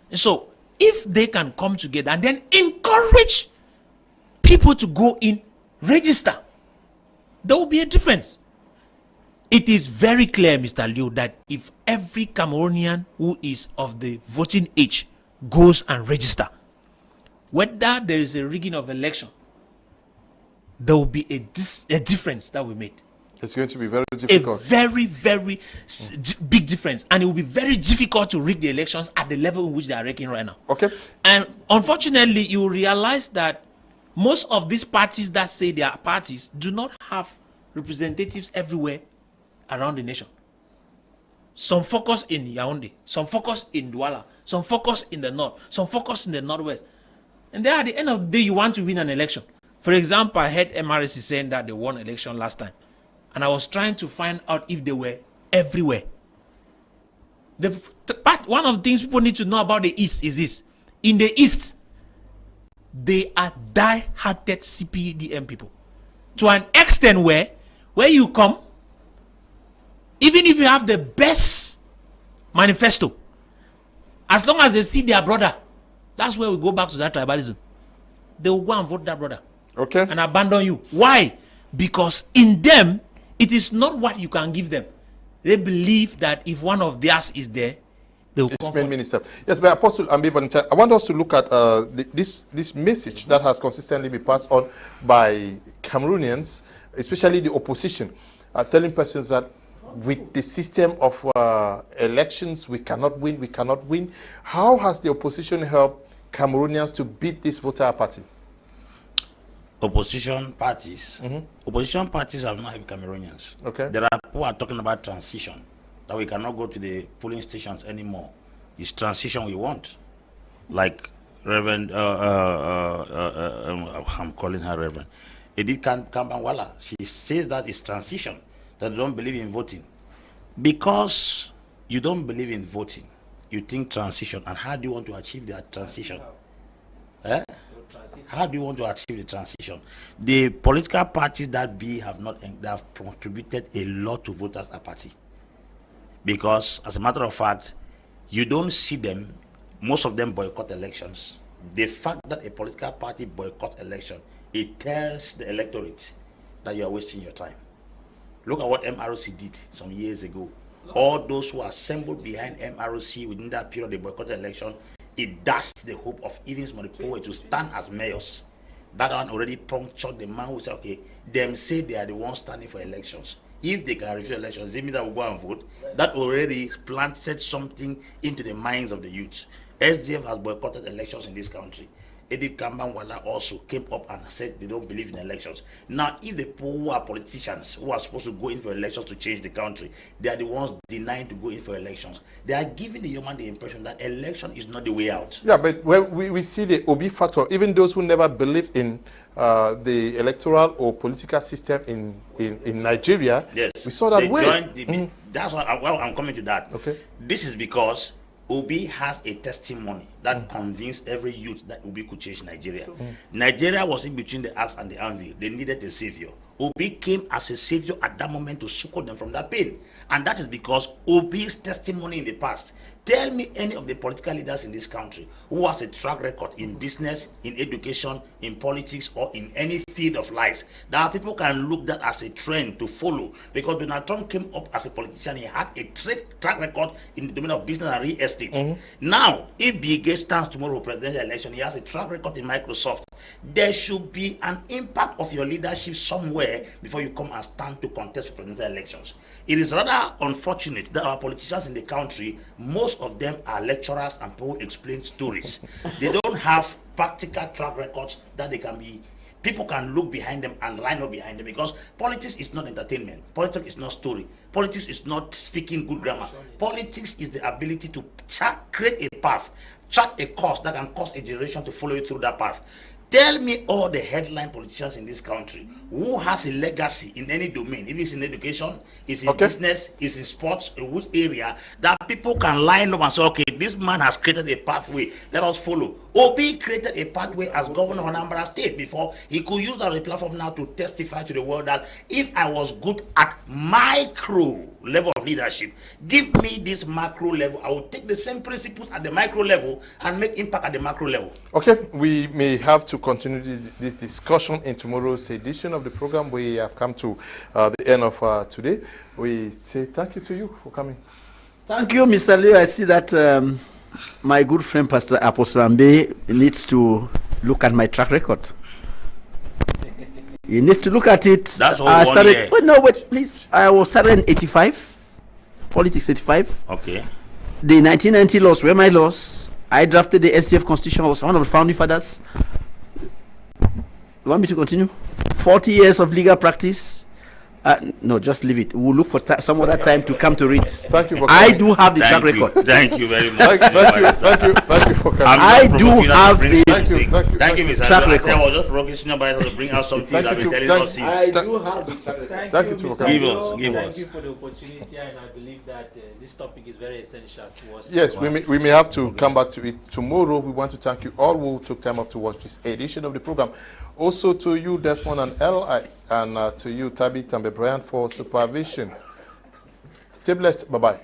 And so, if they can come together and then encourage people to go in, register, there will be a difference. It is very clear, Mr. Liu, that if every Cameroonian who is of the voting age goes and register, whether there is a rigging of election, there will be a difference that we made. It's going to be very difficult. A very, very big difference. And it will be very difficult to rig the elections at the level in which they are rigging right now. Okay. And unfortunately, you will realize that most of these parties that say they are parties do not have representatives everywhere around the nation. Some focus in Yaoundé, some focus in Douala, some focus in the north, some focus in the northwest. And then at the end of the day, you want to win an election. For example, I heard MRC saying that they won election last time. And I was trying to find out if they were everywhere. One of the things people need to know about the East is this. In the East, they are die-hearted CPDM people. To an extent where you come, even if you have the best manifesto, as long as they see their brother, that's where we go back to that tribalism. They will go and vote that brother. Okay. And abandon you. Why? Because in them, it is not what you can give them. They believe that if one of theirs is there, they will come. Main minister. Yes, but Apostle Ambe Valentine, I want us to look at this message that has consistently been passed on by Cameroonians, especially the opposition, telling persons that with the system of elections, we cannot win, we cannot win. How has the opposition helped Cameroonians to beat this voter apathy? Opposition parties have not helped Cameroonians. Okay. There are people who are talking about transition, that we cannot go to the polling stations anymore. It's transition we want. Like Reverend, I'm calling her Reverend, Edith Kambanwala, she says that it's transition, that they don't believe in voting. Because you don't believe in voting, you think transition, and how do you want to achieve that transition? How do you want to achieve the transition? The political parties that have contributed a lot to voters' apathy. Because, as a matter of fact, you don't see them, most of them boycott elections. The fact that a political party boycotts election, it tells the electorate that you are wasting your time. Look at what MRC did some years ago. All those who assembled behind MRC within that period, they boycotted election. It dashed the hope of even Moripoe to stand as mayors. That one already punctured the man who said, okay, them say they are the ones standing for elections. If they can refuse elections, they mean that we'll go and vote. That already planted something into the minds of the youth. SDF has boycotted elections in this country. Edith Kambanwala also came up and said they don't believe in elections. Now, if the people who are politicians who are supposed to go in for elections to change the country, they are the ones denying to go in for elections. They are giving the human the impression that election is not the way out. Yeah, but when we see the Obi factor, even those who never believed in the electoral or political system in Nigeria, yes, we saw that way. That's why I'm coming to that. Okay. This is because Obi has a testimony that convinced every youth that Obi could change Nigeria. Nigeria was in between the axe and the anvil. They needed a savior. Obi came as a savior at that moment to succor them from that pain. And that is because Obi's testimony in the past. Tell me any of the political leaders in this country who has a track record in business, in education, in politics, or in any field of life that people can look at as a trend to follow. Because Donald Trump came up as a politician, he had a track record in the domain of business and real estate. Now, if Bill Gates stands tomorrow for presidential election, he has a track record in Microsoft. There should be an impact of your leadership somewhere before you come and stand to contest for presidential elections. It is rather unfortunate that our politicians in the country, most of them are lecturers and people who explain stories. They don't have practical track records that they can be people can look behind them and line up behind them, because politics is not entertainment. Politics is not story. Politics is not speaking good grammar. Politics is the ability to create a path, chart a course that can cause a generation to follow you through that path. Tell me all the headline politicians in this country who has a legacy in any domain, if it's in education, it's in business, it's in sports, in which area, that people can line up and say, okay, this man has created a pathway, let us follow. Obi created a pathway as governor of Anambra State before. He could use that as a platform now to testify to the world that if I was good at micro level of leadership, give me this macro level, I will take the same principles at the micro level and make impact at the macro level. Okay, we may have to continue this discussion in tomorrow's edition of the program. We have come to the end of today. We say thank you to you for coming. Thank you, Mr. Leo. I see that my good friend Pastor Apostle Ambe needs to look at my track record. He needs to look at it. That's all I started. Wait, no, wait, please. I was started in 85, politics 85. Okay. The 1990 laws were my laws. I drafted the SDF Constitution. I was one of the founding fathers. You want me to continue? 40 years of legal practice. No, just leave it. We'll look for some other time to come to read. Thank you for coming. I do have the track record. Thank you very much. Thank you for coming. I do have the Thank you, Mr. track record. I was just provoking senior Barister to bring out something that we telling us. I do have the track record. Thank you for coming. Thank you for the opportunity, and I believe that this topic is very essential to us. Yes, we may have to come back to it tomorrow. We want to thank you all who took time off to watch this edition of the program. Also to you, Desmond and L.I., and to you, Tabitha and Brian, for supervision. Stay blessed. Bye-bye.